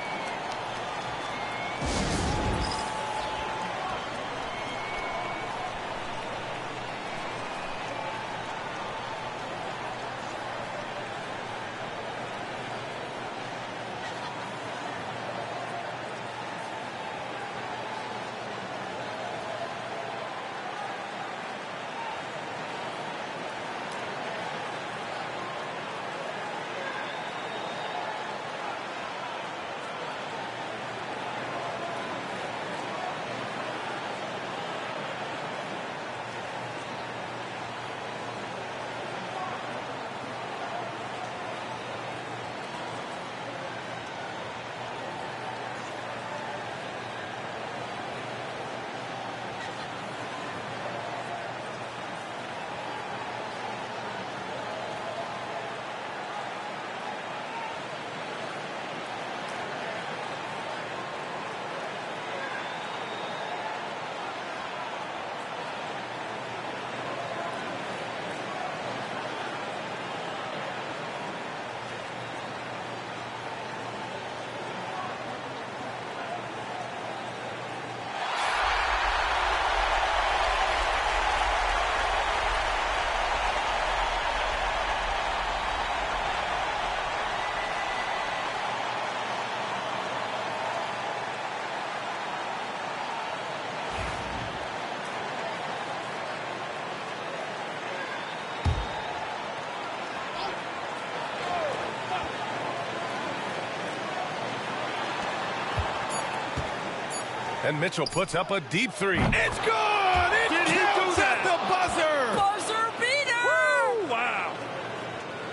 And Mitchell puts up a deep three. It's good! It counts at the buzzer! Buzzer beater! Woo, wow.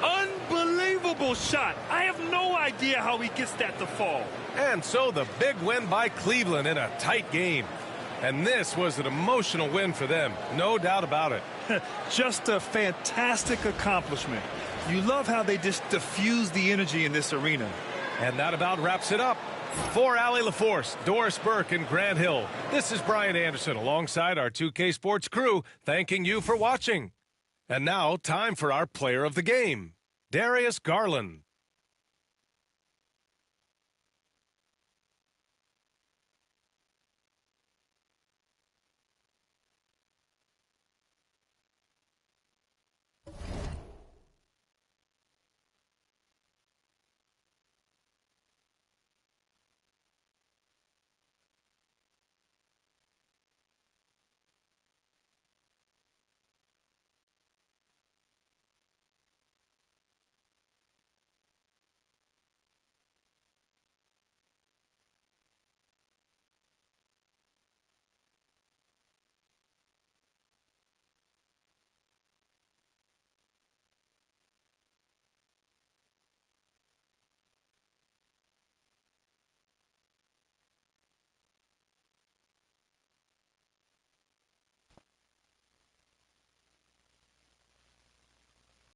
Unbelievable shot. I have no idea how he gets that to fall. And so the big win by Cleveland in a tight game. And this was an emotional win for them, no doubt about it. Just a fantastic accomplishment. You love how they just diffuse the energy in this arena. And that about wraps it up. For Allie LaForce, Doris Burke, and Grant Hill, this is Brian Anderson alongside our 2K Sports crew, thanking you for watching. And now, time for our player of the game, Darius Garland.